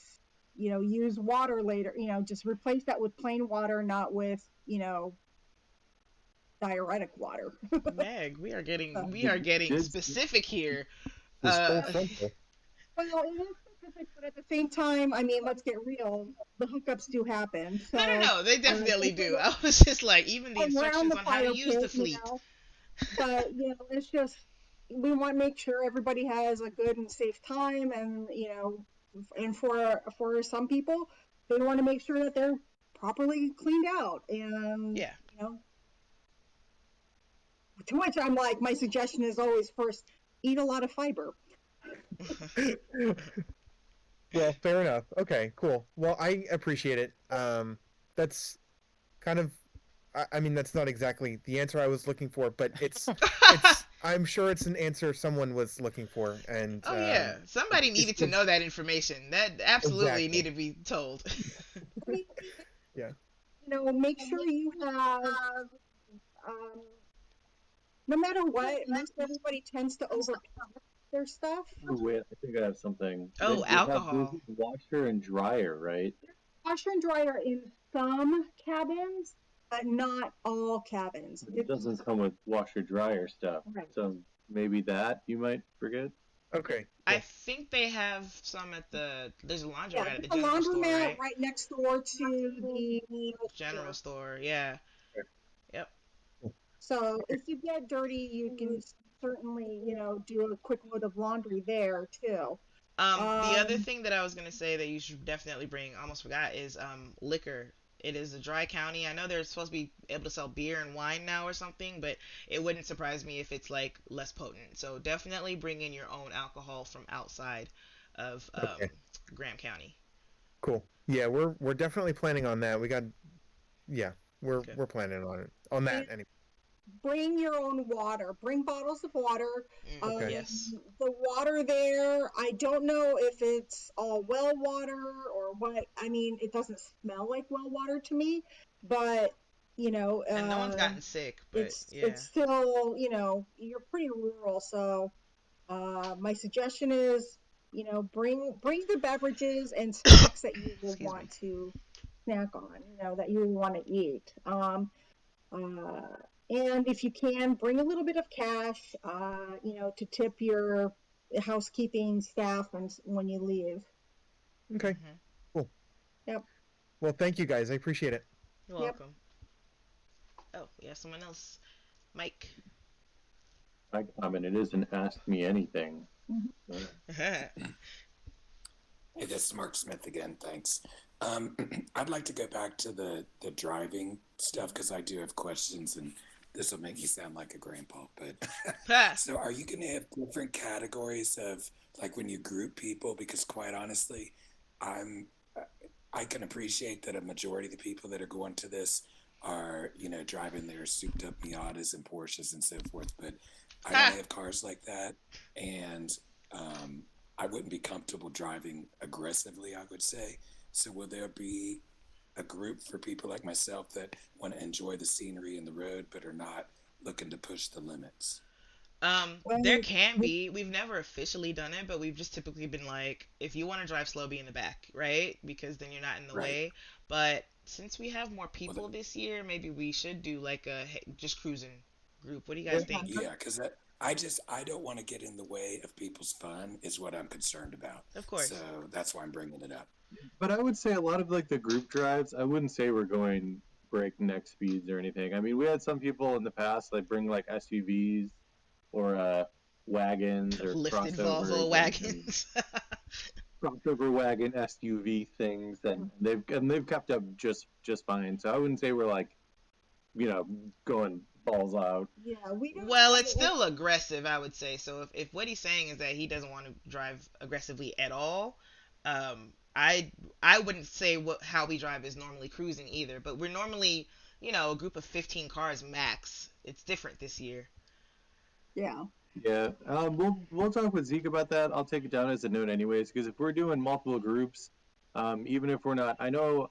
use water later. Just replace that with plain water, not with diuretic water. Meg, we are So, getting we Did, are getting did specific here. This Uh, full frontal. well, it is specific, but at the same time, I mean, let's get real. The hookups do happen. no, no, So, no, they definitely especially do. I was just like, even the around instructions the on how to fire use the pit, fleet. but it's just we want to make sure everybody has a good and safe time, and and for some people, they want to make sure that they're properly cleaned out, and Yeah. to which I'm like, my suggestion is always first eat a lot of fiber. Well, fair enough. Okay, cool. Well, I appreciate it. That's kind of, I mean, that's not exactly the answer I was looking for, but I'm sure it's an answer someone was looking for, and Oh yeah, somebody needed to it's know that information. That absolutely exactly, needed to be told. I mean, yeah. make sure you have, um, no matter what, most everybody tends to overpack their stuff. Oh, wait, I think I have something. Oh, There's alcohol. a washer and dryer, right? Washer and dryer in some cabins, but not all cabins. It doesn't come with washer dryer stuff. Right. So maybe that you might forget. Okay, I cool. think they have some at there's a Yeah, laundromat at there's the a general store, laundromat right? right next door to the general General store. store, yeah. Yep. So if you get dirty, you can certainly, do a quick load of laundry there too. The other Um, thing that I was gonna say that you should definitely bring, almost forgot, is liquor. It is a dry county. I know they're supposed to be able to sell beer and wine now or something, but it wouldn't surprise me if it's like less potent. So definitely bring in your own alcohol from outside of Okay, Graham County. cool. Yeah, we're definitely planning on that. We got yeah, Okay. we're planning on it on that And anyway. bring your own water. Bring bottles of water. Okay. Yes. The water there, I don't know if it's all well water or what. I mean, it doesn't smell like well water to me, but you know, And no one's gotten sick, but it's yeah. still, you know, you're pretty rural, so my suggestion is, you know, bring the beverages and snacks that you will Excuse want me. to snack on, you know, that you will want to eat. Uh, and if you can, bring a little bit of cash, you know, to tip your housekeeping staff and when you leave. Okay. Hmm. Cool. Yep, Well, thank you guys. I appreciate it. You're yep. welcome. Oh, we have someone else. Mike. My comment, it isn't ask me anything. Mhm. Hey, this is Mark Smith again. Thanks. Um, I'd like to go back to the driving stuff because I do have questions, and this will make me sound like a grandpa. But Ha! so, are you going to have different categories of like when you group people? Because quite honestly, I'm I can appreciate that a majority of the people that are going to this are, driving their souped up Miatas and Porsches and so forth. But I don't Ha! have cars like that, and um, I wouldn't be comfortable driving aggressively, I would say. So, will there be a group for people like myself that want to enjoy the scenery and the road, but are not looking to push the limits? There Well, can we, be. We've never officially done it, but we've just typically been like, if you want to drive slow, be in the back, right? Because then you're not in the Right. way. But since we have more Well, people this year, maybe we should do like a just cruising group. What do you Yeah, guys think? yeah, because I don't want to get in the way of people's fun, is what I'm concerned about. Of So course. that's why I'm bringing it up. but I would say a lot of like the group drives, I wouldn't say we're going breakneck speeds or anything. I mean, we had some people in the past like bring like SUVs or wagons or Lifted Volvo crossovers and wagons. crossover wagon SUV things, and they've kept up just fine. So I wouldn't say we're like going balls out. yeah, we don't. Well, it's still aggressive, I would say. So if what he's saying is that he doesn't want to drive aggressively at all, I wouldn't say how we drive is normally cruising either. But we're normally, a group of 15 cars max. It's different this year. Yeah, Yeah, we'll talk with Zeke about that. I'll take it down as a note anyways, because if we're doing multiple groups, even if we're not, I know.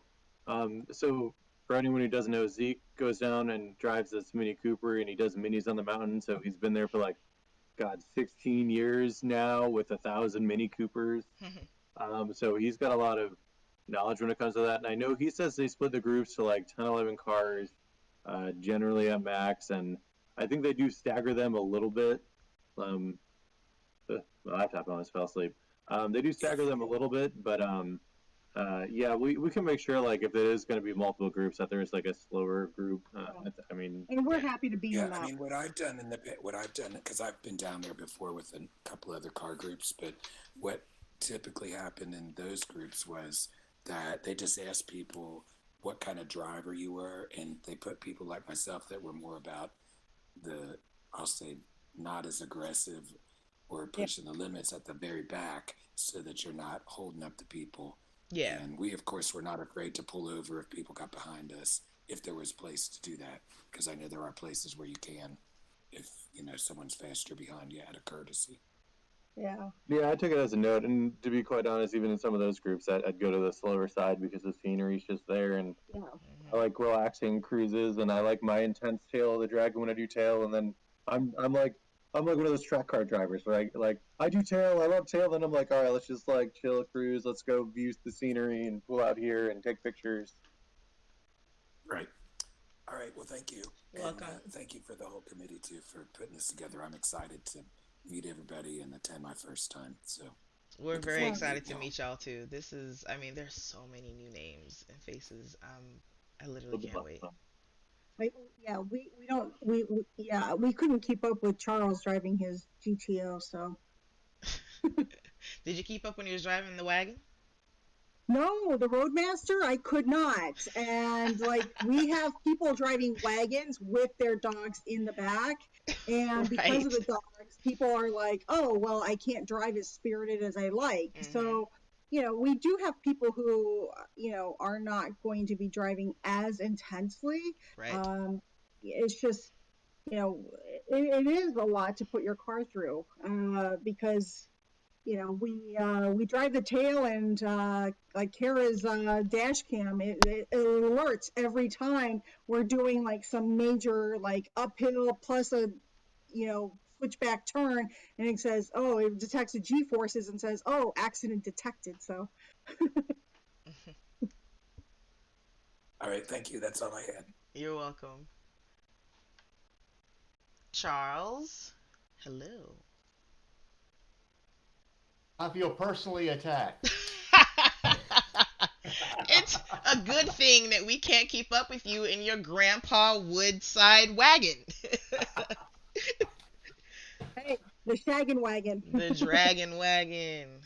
So for anyone who doesn't know, Zeke goes down and drives this Mini Cooper, and he does minis on the mountain. So he's been there for like God, 16 years now with 1,000 Mini Coopers. So he's got a lot of knowledge when it comes to that. And I know he says they split the groups to like 10, 11 cars, generally at max, and I think they do stagger them a little bit. Um, my laptop almost fell asleep. They do Yeah, stagger them a little bit, but yeah, we can make sure like if it is going to be multiple groups that there's like a slower group. yeah. I mean, And we're Yeah. happy to be yeah. in I that. mean, what I've done, because I've been down there before with a couple other car groups, but what typically happened in those groups was that they just asked people what kind of driver you were, and they put people like myself that were more about the, I'll say, not as aggressive or Yeah, pushing the limits at the very back so that you're not holding up the people. Yeah. And we, of course, were not afraid to pull over if people got behind us, if there was place to do that, because I know there are places where you can, if someone's faster behind you out of courtesy. yeah, yeah, I took it as a note, and to be quite honest, even in some of those groups, I'd go to the slower side because the scenery's just there, and yeah. I Hmm. like relaxing cruises, and I like my intense tail of the dragon when I do tail, and then I'm like one of those track car drivers where I do tail, I love tail, then I'm like, all right, let's just like chill cruise, let's go view the scenery and pull out here and take pictures. Right. All right. Well, thank you. You're And welcome. thank you for the whole committee, too, for putting this together. I'm excited to meet everybody and attend my first time. So We're looking very forward to Yeah. excited meeting to y'all. meet y'all too. This is, I mean, there's so many new names and faces. I literally It'll be can't lots wait. of Yeah, we don't yeah, we couldn't keep up with Charles driving his GTO, so Did you keep up when you was driving the wagon? No, the Roadmaster, I could not. And like we have people driving wagons with their dogs in the back. And because of Right. the dogs, people are like, oh, well, I can't drive as spirited as I like. Mhm. So, we do have people who, are not going to be driving as intensely. Right. Um, it's just, you know, it is a lot to put your car through because we drive the tail and like Kara's dash cam, it alerts every time we're doing like some major like uphill plus a switchback turn, and it says, oh, it detects the G forces and says, oh, accident detected. So Mhm. All right, thank you. That's all I had. You're welcome. Charles. Hello. I feel personally attacked. It's a good thing that we can't keep up with you in your grandpa woodside wagon. hey, the shaggin' wagon. The dragon wagon.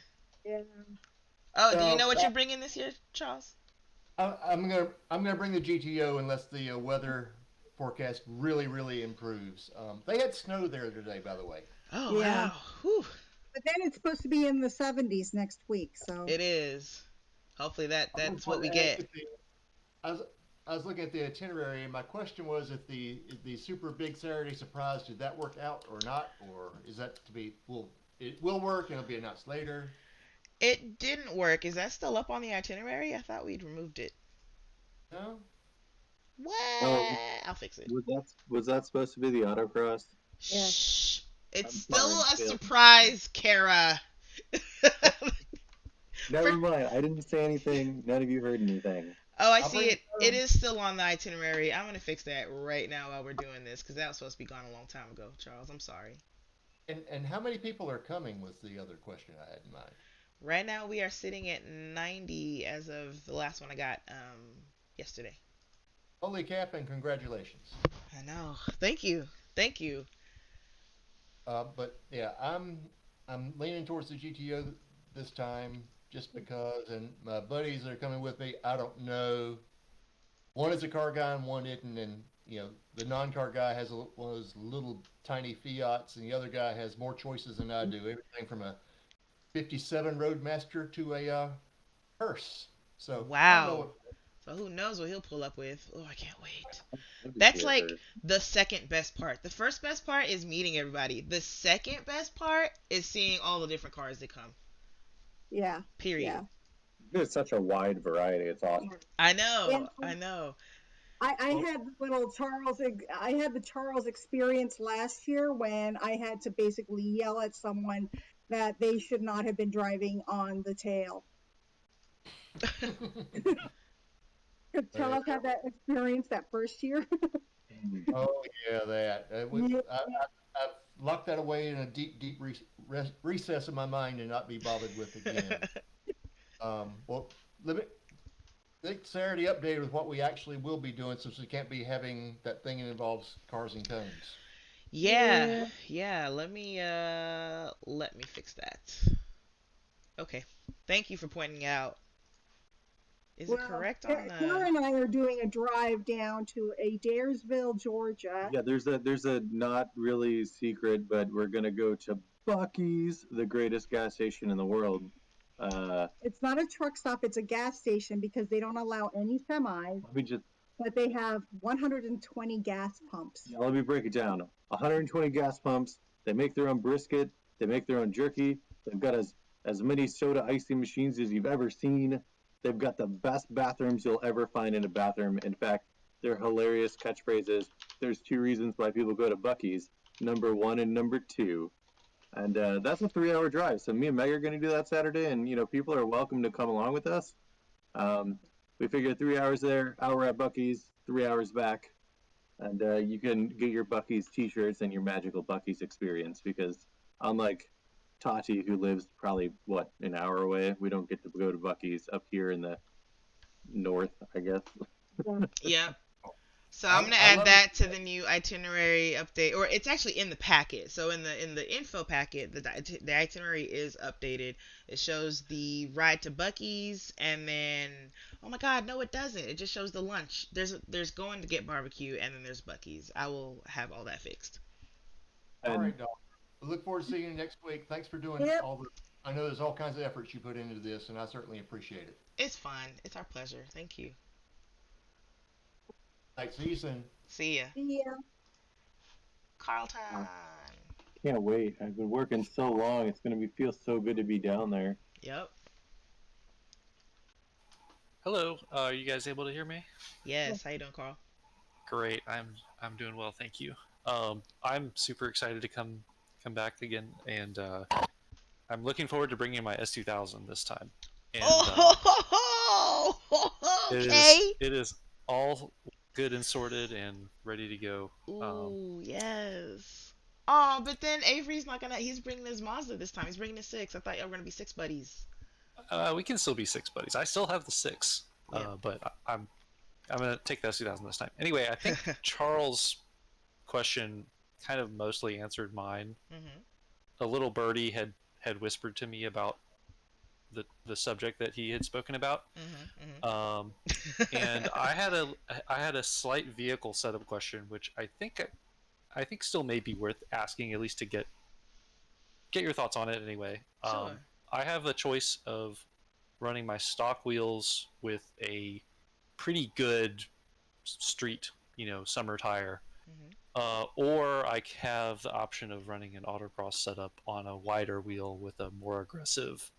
Yeah. Oh, do you know So what you're bringing this year, Charles? I'm gonna bring the GTO unless the weather forecast really improves. They had snow there today, by the way. Oh Yeah, wow. Whew. but then it's supposed to be in the 70s next week, so It is. Hopefully that's what Want we to ask get. if I was I was looking at the itinerary, and my question was if the super big Saturday surprise, did that work out or not, or is that to be will it will work and it'll be announced later? It didn't work. Is that still up on the itinerary? I thought we'd removed it. No. Oh, What? I'll fix it. was that supposed to be the autocross? yes. Shh. It's I'm still sorry. a Yeah. surprise, Kara. For Never mind. I didn't say anything. None of you heard anything. Oh, I I'll see bring it. It is still on the itinerary. I'm gonna fix that right now while we're doing this because that was supposed to be gone a long time ago, Charles. I'm sorry. and how many people are coming was the other question I had in mind. Right now we are sitting at 90 as of the last one I got yesterday. Holy cap and congratulations. I know. Thank you. Thank you. But yeah, I'm leaning towards the GTO this time just because, and my buddies that are coming with me, I don't know. One is a car guy and one isn't, and the non-car guy has one of those little tiny Fiats, and the other guy has more choices than I do. Everything from a '57 Roadmaster to a hearse. So I don't know Wow. what. So who knows what he'll pull up with? Oh, I can't wait. Let me That's see like her. the second best part. The first best part is meeting everybody. The second best part is seeing all the different cars that come. Yeah, Period. yeah. There's such a wide variety. It's awesome. I know. And I know. I Oh, had I had the Charles experience last year when I had to basically yell at someone that they should not have been driving on the tail. Did Yeah. Charles have that experience that first year? mm. Oh yeah, that. Yeah. I've locked that away in a deep recess of my mind and not be bothered with again. Well, let me think Saturday updated with what we actually will be doing, since we can't be having that thing that involves cars and cones. Yeah. Yeah, let me fix that. Okay. Thank you for pointing out. Is it Well, correct on the Kara and I are doing a drive down to Adairsville, Georgia. Yeah, there's a not really secret, but we're gonna go to Bucky's, the greatest gas station in the world. It's not a truck stop, it's a gas station because they don't allow any semis, Let me just but they have 120 gas pumps. Yeah, let me break it down. 120 gas pumps. They make their own brisket. They make their own jerky. They've got as many soda icing machines as you've ever seen. They've got the best bathrooms you'll ever find in a bathroom. In fact, their hilarious catchphrases. There's two reasons why people go to Bucky's. Number one and number two. And that's a 3-hour drive. So me and Meg are going to do that Saturday, and people are welcome to come along with us. Um, we figured 3 hours there, hour at Bucky's, 3 hours back, and you can get your Bucky's T-shirts and your magical Bucky's experience because unlike Tati, who lives probably an hour away, we don't get to go to Bucky's up here in the north, I guess. Yeah. Yep. So I'm gonna I add love it. that to the new itinerary update, or it's actually in the packet. So in the info packet, the itinerary is updated. It shows the ride to Bucky's, and then oh my God, no, it doesn't. It just shows the lunch. There's going to get barbecue, and then there's Bucky's. I will have all that fixed. All And right, Doc. I look forward to seeing you next week. Thanks for doing Yep. all the. I know there's all kinds of efforts you put into this, and I certainly appreciate it. It's fun. It's our pleasure. Thank you. All right, see you soon. See ya, Yeah. Carlton. can't wait. I've been working so long. It's gonna be feel so good to be down there. Yep. Hello, are you guys able to hear me? Yes. How you doing, Carl? Great, I'm doing well, thank you. I'm super excited to come back again, and I'm looking forward to bringing my S2000 this time. And Oh, okay. it is all good and sorted and ready to go. Ooh, yes. Oh, but then Avery's not gonna. He's bringing his Mazda this time. He's bringing his six. I thought y'all were gonna be six buddies. We can still be six buddies. I still have the six, Yeah. but I'm gonna take the S2000 this time. Anyway, I think Charles' question kind of mostly answered mine. Mhm. A little birdie had whispered to me about the subject that he had spoken about, Mhm. um, and Mhm. I had a slight vehicle setup question, which I think still may be worth asking, at least to get your thoughts on it anyway. Sure. I have a choice of running my stock wheels with a pretty good street, summer tire, Mhm. or I have the option of running an autocross setup on a wider wheel with a more aggressive,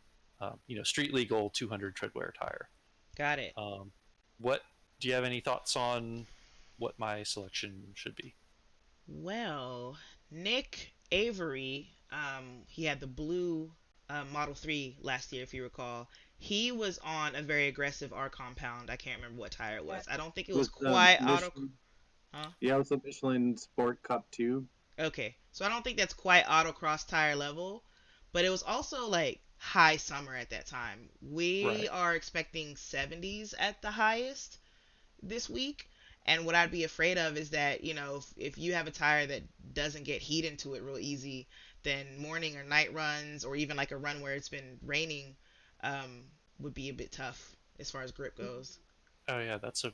street legal 200 treadwear tire. Got it. Um, what do you have any thoughts on what my selection should be? Well, Nick Avery, he had the blue Model 3 last year, if you recall. He was on a very aggressive R compound. I can't remember what tire it was. I don't think it was With quite auto. Michelin, Huh? yeah, with the Michelin Sport Cup 2. Okay, so I don't think that's quite autocross tire level, but it was also like high summer at that time. We Right. are expecting 70s at the highest this week. And what I'd be afraid of is that, if you have a tire that doesn't get heat into it real easy, then morning or night runs, or even like a run where it's been raining, um, would be a bit tough as far as grip goes. Oh yeah, that's a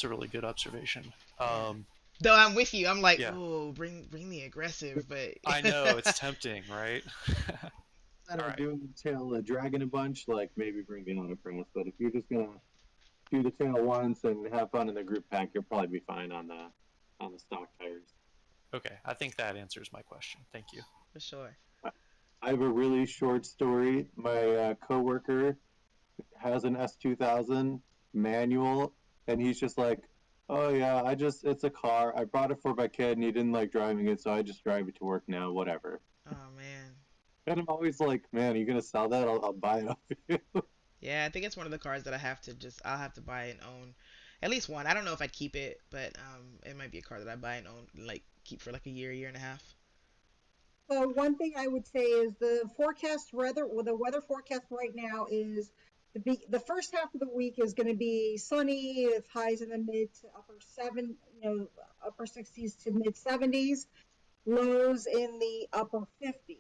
really good observation. Yeah. Um, Though I'm with you, I'm like, yeah, oh, bring the aggressive, but I know it's tempting, right? That All are right. doing the tail of dragon a bunch, like maybe bring the autocross. But if you're just gonna do the tail once and have fun in the group pack, you'll probably be fine on the stock tires. Okay, I think that answers my question. Thank you. for sure. I have a really short story. My coworker has an S2000 manual, and he's just like, "Oh yeah, it's a car. I bought it for my kid, and he didn't like driving it, so I just drive it to work now. Whatever." Oh man. And I'm always like, "Man, are you gonna sell that? I'll buy it off you." Yeah, I think it's one of the cars that I'll have to buy and own at least one. I don't know if I'd keep it, but it might be a car that I buy and own, like keep for like a year and a half. So one thing I would say is the weather forecast right now is the first half of the week is going to be sunny with highs in the mid to upper 60s to mid 70s, lows in the upper 50s.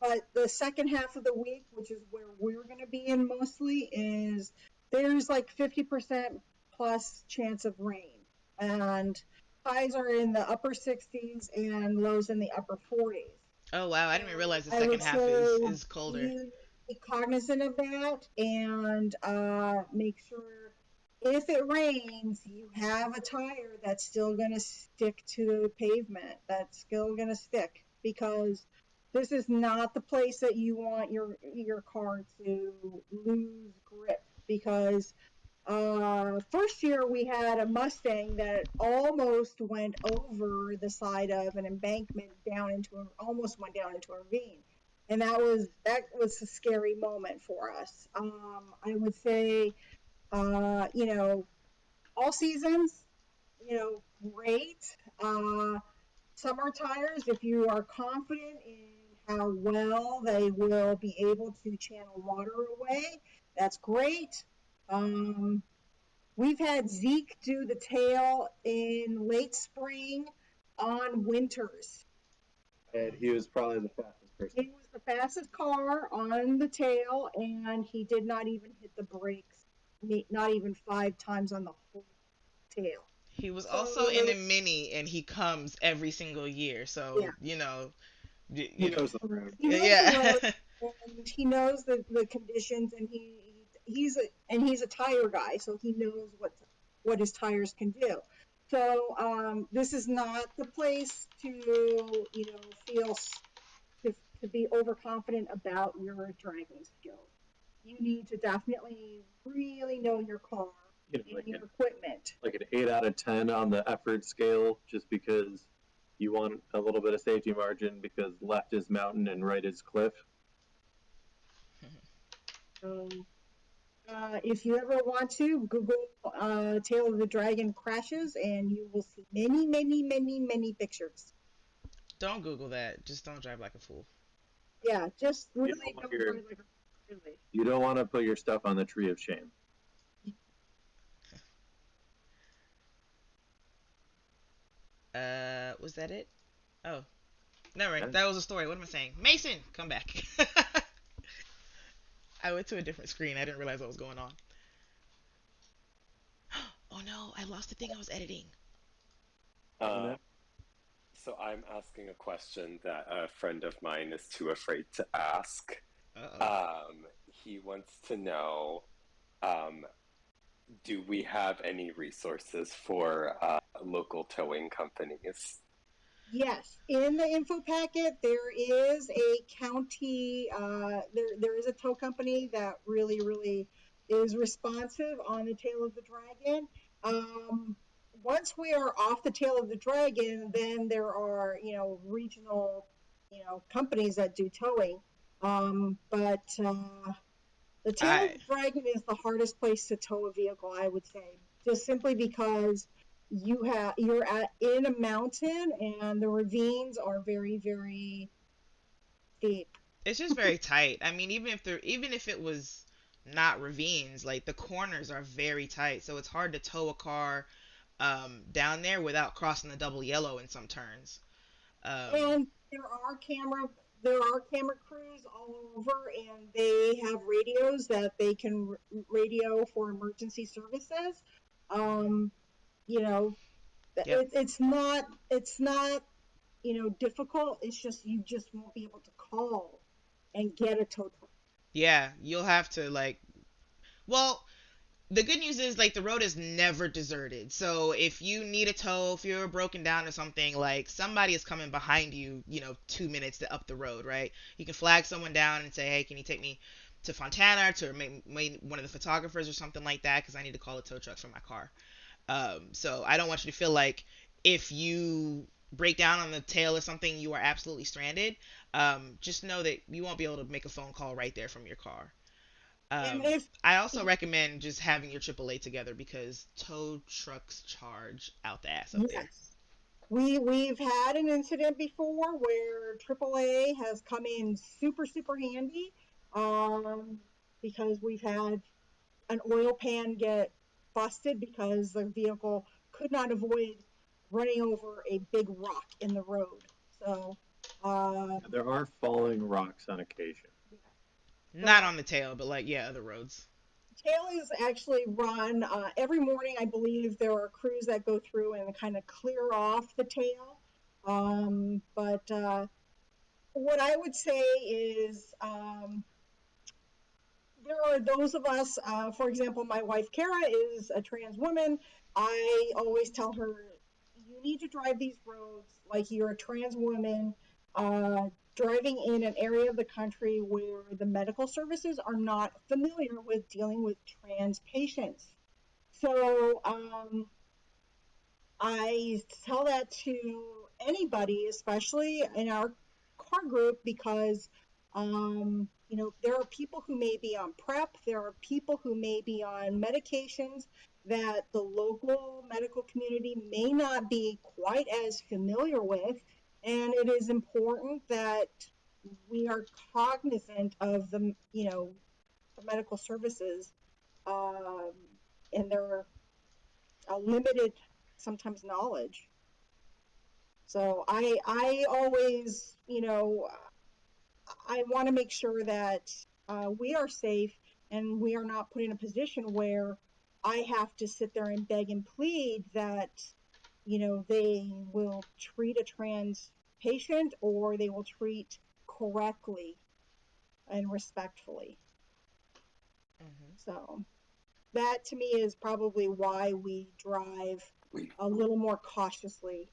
But the second half of the week, which is where we're going to be in mostly, is there's like 50% plus chance of rain. And highs are in the upper 60s and lows in the upper 40s. Oh wow, I didn't even So realize the I second would half say is colder. be cognizant of that and make sure if it rains, you have a tire that's still going to stick to the pavement, that's still going to stick because this is not the place that you want your car to lose grip because first year we had a Mustang that almost went over the side of an embankment almost went down into a ravine, and that was a scary moment for us. I would say, all seasons, great. Summer tires, if you are confident in how well they will be able to channel water away, that's great. Um, We've had Zeke do the tail in late spring on winters. And he was probably the fastest person. He was the fastest car on the tail, and he did not even hit the brakes, not even 5 times on the whole tail. He was also in So, a mini, and he comes every single year. yeah, So He knows the road. he knows the yeah. road, and he knows the conditions, and he's a tire guy, so he knows what his tires can do. So this is not the place to feel to be overconfident about your driving skills. You need to definitely really know your car You know, and your equipment. like an 8 out of 10 on the effort scale, just because you want a little bit of safety margin because left is mountain and right is cliff. So if you ever want to, Google Tail of the Dragon crashes, and you will see many, many, many, many pictures. Don't Google that. Just don't drive like a fool. Yeah, just You really don't want don't your drive like a really. you don't want to put your stuff on the tree of shame. Was that it? Oh, never mind. Yeah. That was a story. What am I saying? Mason, come back. I went to a different screen. I didn't realize what was going on. Oh no, I lost the thing I was editing. Uh, so I'm asking a question that a friend of mine is too afraid to ask. Uh-oh. He wants to know, um, do we have any resources for local towing companies? Yes, in the info packet there is a county. There is a tow company that really is responsive on the Tail of the Dragon. Once we are off the Tail of the Dragon, then there are regional companies that do towing. But the Tail of I the Dragon is the hardest place to tow a vehicle, I would say, just simply because you're in a mountain and the ravines are very steep. It's just very tight. I mean, even if it was not ravines, like the corners are very tight, so it's hard to tow a car down there without crossing the double yellow in some turns. Um, And there are camera crews all over, and they have radios that they can radio for emergency services. Um, you know, yep. it's not difficult. It's just you just won't be able to call and get a tow truck. Yeah, you'll have to well, the good news is the road is never deserted. So if you need a tow, if you're broken down or something, somebody is coming behind you, 2 minutes up the road, right? You can flag someone down and say, hey, can you take me to Fontana or to one of the photographers or something like that, because I need to call a tow truck for my car. So I don't want you to feel like if you break down on the tail or something, you are absolutely stranded. Just know that you won't be able to make a phone call right there from your car. And Um, if I also recommend just having your AAA together because tow trucks charge out the ass up there. Yes, we've had an incident before where AAA has come in super handy, um, because we've had an oil pan get busted because the vehicle could not avoid running over a big rock in the road. So, There are falling rocks on occasion. Not so on the tail, but yeah, other roads. tail is actually run every morning. I believe there are crews that go through and kind of clear off the tail. But what I would say is there are those of us, for example, my wife Kara is a trans woman. I always tell her, you need to drive these roads like you're a trans woman, driving in an area of the country where the medical services are not familiar with dealing with trans patients. So I tell that to anybody, especially in our car group, because there are people who may be on PrEP, there are people who may be on medications that the local medical community may not be quite as familiar with, and it is important that we are cognizant of the medical services, um, and their a limited sometimes knowledge. So I always, I want to make sure that we are safe and we are not put in a position where I have to sit there and beg and plead that, they will treat a trans patient or they will treat correctly and respectfully. Hmm. So that to me is probably why we drive We a little more cautiously.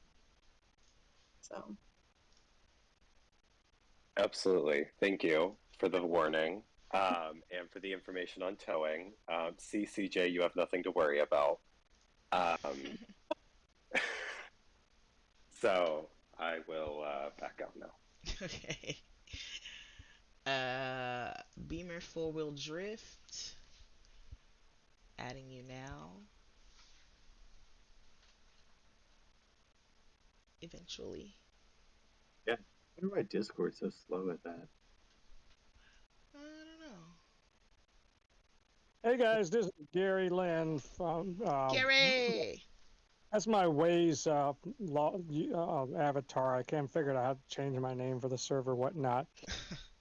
So, Absolutely. Thank you for the warning, and for the information on towing. CCJ, you have nothing to worry about. Um, so I will back out now. Okay. Beamer four wheel drift. Adding you now. Eventually. Yeah. I wonder why Discord's so slow at that. I don't know. Hey guys, this is Gary Lynn from. Gary. That's my Waze avatar. I can't figure out how to change my name for the server, whatnot.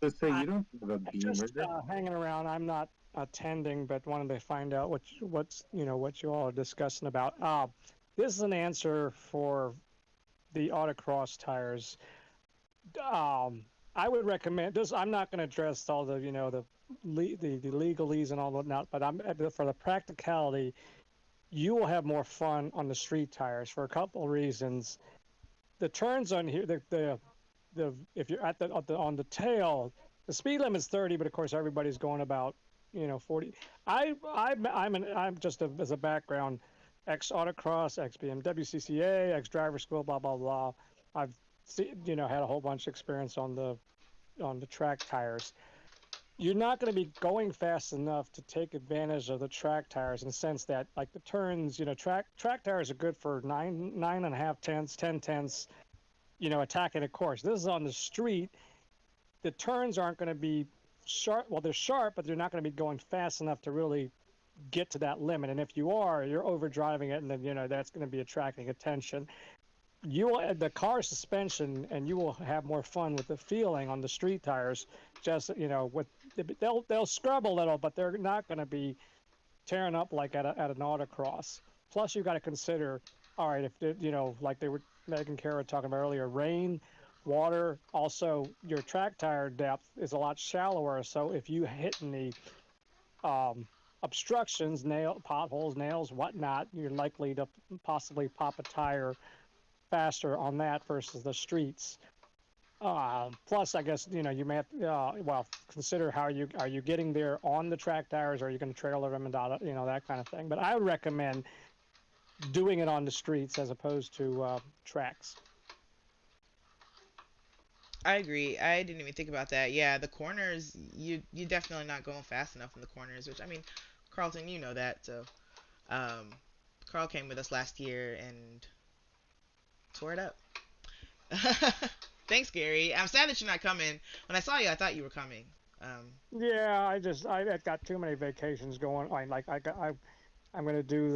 So say I, you don't have a I'm Beamer. just hanging around. I'm not attending, but wanted to find out what you all are discussing about. This is an answer for the autocross tires. Um, I would recommend this. I'm not going to address all the the legalese and all whatnot, but I'm for the practicality. You will have more fun on the street tires for a couple of reasons. The turns on here, the if you're on the tail, the speed limit's 30, but of course everybody's going about 40. I'm just as a background, ex autocross, ex BMW CCA, ex driver school, blah blah blah. I've had a whole bunch of experience on the track tires. You're not going to be going fast enough to take advantage of the track tires in the sense that like the turns, track tires are good for nine and a half tenths, 10 tenths, attacking a course. This is on the street. The turns aren't going to be sharp. Well, they're sharp, but they're not going to be going fast enough to really get to that limit. And if you are, you're overdriving it, and then that's going to be attracting attention. You will add the car suspension, and you will have more fun with the feeling on the street tires. Just with they'll scrub a little, but they're not going to be tearing up like at an autocross. Plus, you got to consider, all right, if like they were Meg and Kara talking about earlier, rain, water. Also, your track tire depth is a lot shallower. So if you hit any obstructions, potholes, nails, whatnot, you're likely to possibly pop a tire faster on that versus the streets. Plus, I guess you may have consider how are you getting there on the track tires, or are you going to trailer them and that kind of thing. But I would recommend doing it on the streets as opposed to tracks. I agree. I didn't even think about that. Yeah, the corners, you definitely not going fast enough in the corners, which I mean, Carlton, you know that. So, um, Carl came with us last year and tore it up. Thanks, Gary. I'm sad that you're not coming. When I saw you, I thought you were coming. Um, Yeah, I got too many vacations going. I'm going to do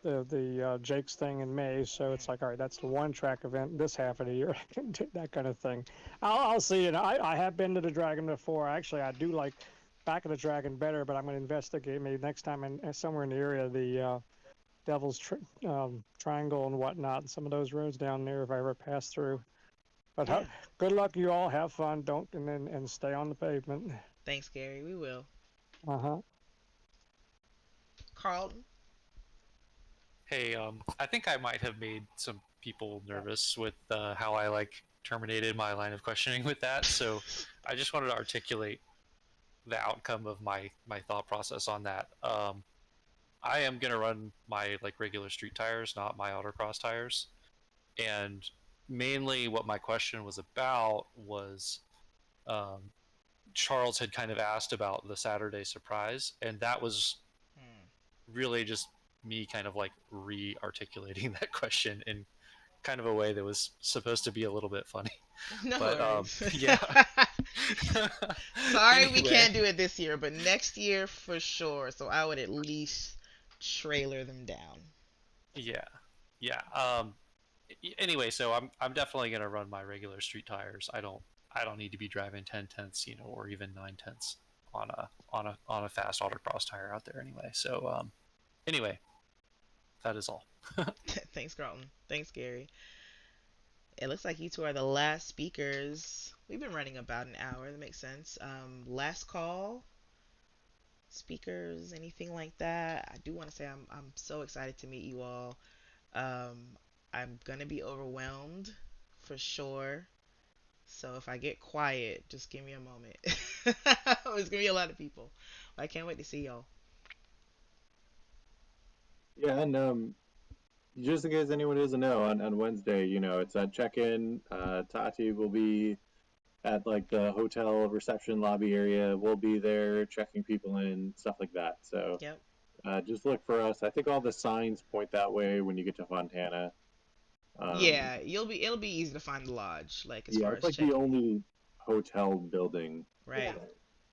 the Jake's thing in May, so it's like, all right, that's the one track event this half of the year. I can do that kind of thing. I'll see. I have been to the Dragon before. Actually, I do like Back of the Dragon better, but I'm going to investigate maybe next time somewhere in the area the Devil's Triangle and whatnot, and some of those roads down there if I ever pass through. But yeah. good luck, you all. Have fun. Don't and stay on the pavement. Thanks, Gary. We will. Uh-huh. Carlton. Hey, I think I might have made some people nervous with how I terminated my line of questioning with that. So I just wanted to articulate the outcome of my thought process on that. I am gonna run my regular street tires, not my autocross tires, and mainly what my question was about was um, Charles had kind of asked about the Saturday surprise, and that was Hmm. really just me kind of re-articulating that question in kind of a way that was supposed to be a little bit funny. No But worries. yeah. Sorry we Anyway, can't do it this year, but next year for sure. So I would at least trailer them down. Yeah, yeah. Anyway, so I'm definitely gonna run my regular street tires. I don't need to be driving 10 tenths, or even 9 tenths on a fast autocross tire out there anyway. So anyway, that is all. Thanks, Carlton. Thanks, Gary. It looks like you two are the last speakers. We've been running about an hour. That makes sense. Last call, speakers, anything like that. I do want to say I'm so excited to meet you all. Um, I'm gonna be overwhelmed for sure. So if I get quiet, just give me a moment. There's gonna be a lot of people. I can't wait to see y'all. Yeah, and just in case anyone doesn't know, on Wednesday, it's a check-in. Tati will be at like the hotel reception lobby area. We'll be there checking people in, stuff like that. So Yep. just look for us. I think all the signs point that way when you get to Fontana. Um, Yeah, it'll be easy to find the lodge, like as yeah, far it's as like the checking in. only hotel building. Yeah, Right.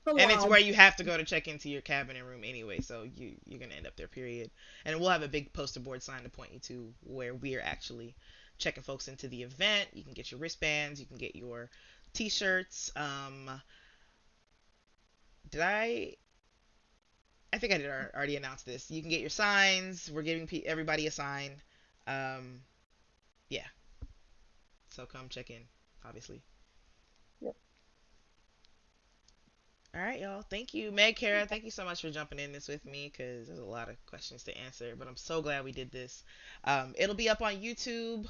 the And it's where lodge. you have to go to check into your cabin and room anyway, so you're gonna end up there. Period. And we'll have a big poster board sign to point you to where we're actually checking folks into the event. You can get your wristbands, you can get your T-shirts. Did I think I did already announce this. You can get your signs. We're giving everybody a sign. Um, yeah. So come check in, obviously. Yep. All right, y'all. Thank you, Meg, Kara. Thank you so much for jumping in this with me because there's a lot of questions to answer. But I'm so glad we did this. It'll be up on YouTube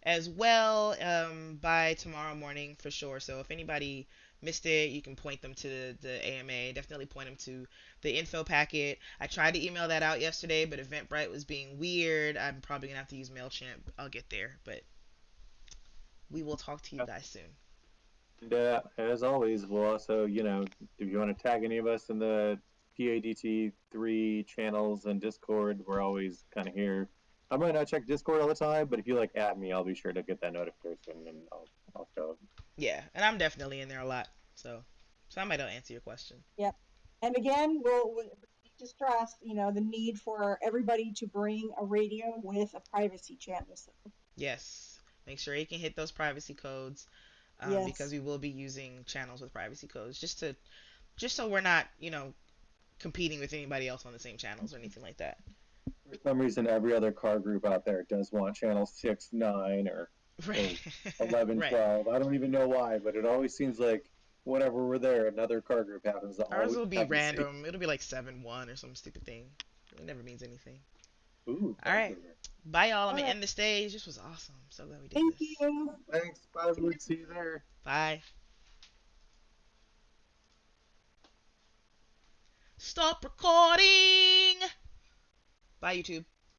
as well by tomorrow morning for sure. So if anybody missed it, you can point them to the AMA. Definitely point them to the info packet. I tried to email that out yesterday, but Eventbrite was being weird. I'm probably gonna have to use Mailchimp. I'll get there, but we will talk to you guys soon. And as always, we'll also, if you want to tag any of us in the PADT3 channels and Discord, we're always kind of here. I might not check Discord all the time, but if you like at me, I'll be sure to get that notification and I'll show up. Yeah, and I'm definitely in there a lot, so I might not answer your question. Yep. And again, we need to stress, the need for everybody to bring a radio with a privacy channel. So, Yes, make sure you can hit those privacy codes because yes. we will be using channels with privacy codes just so we're not competing with anybody else on the same channels or anything like that. For some reason, every other car group out there does want channel 6, 9, Right. or 11, Right. 12. I don't even know why, but it always seems like whenever we're there, another car group happens to Ours always will be have the same. random. It'll be like 7-1 or some stupid thing. It never means anything. Ooh, All right. crossover. Bye, y'all. I'm All going to right. end the stage. This was awesome. So glad we did Thank this. you. Thanks. Bye, everyone. See you there. Bye. Stop recording. Bye, YouTube.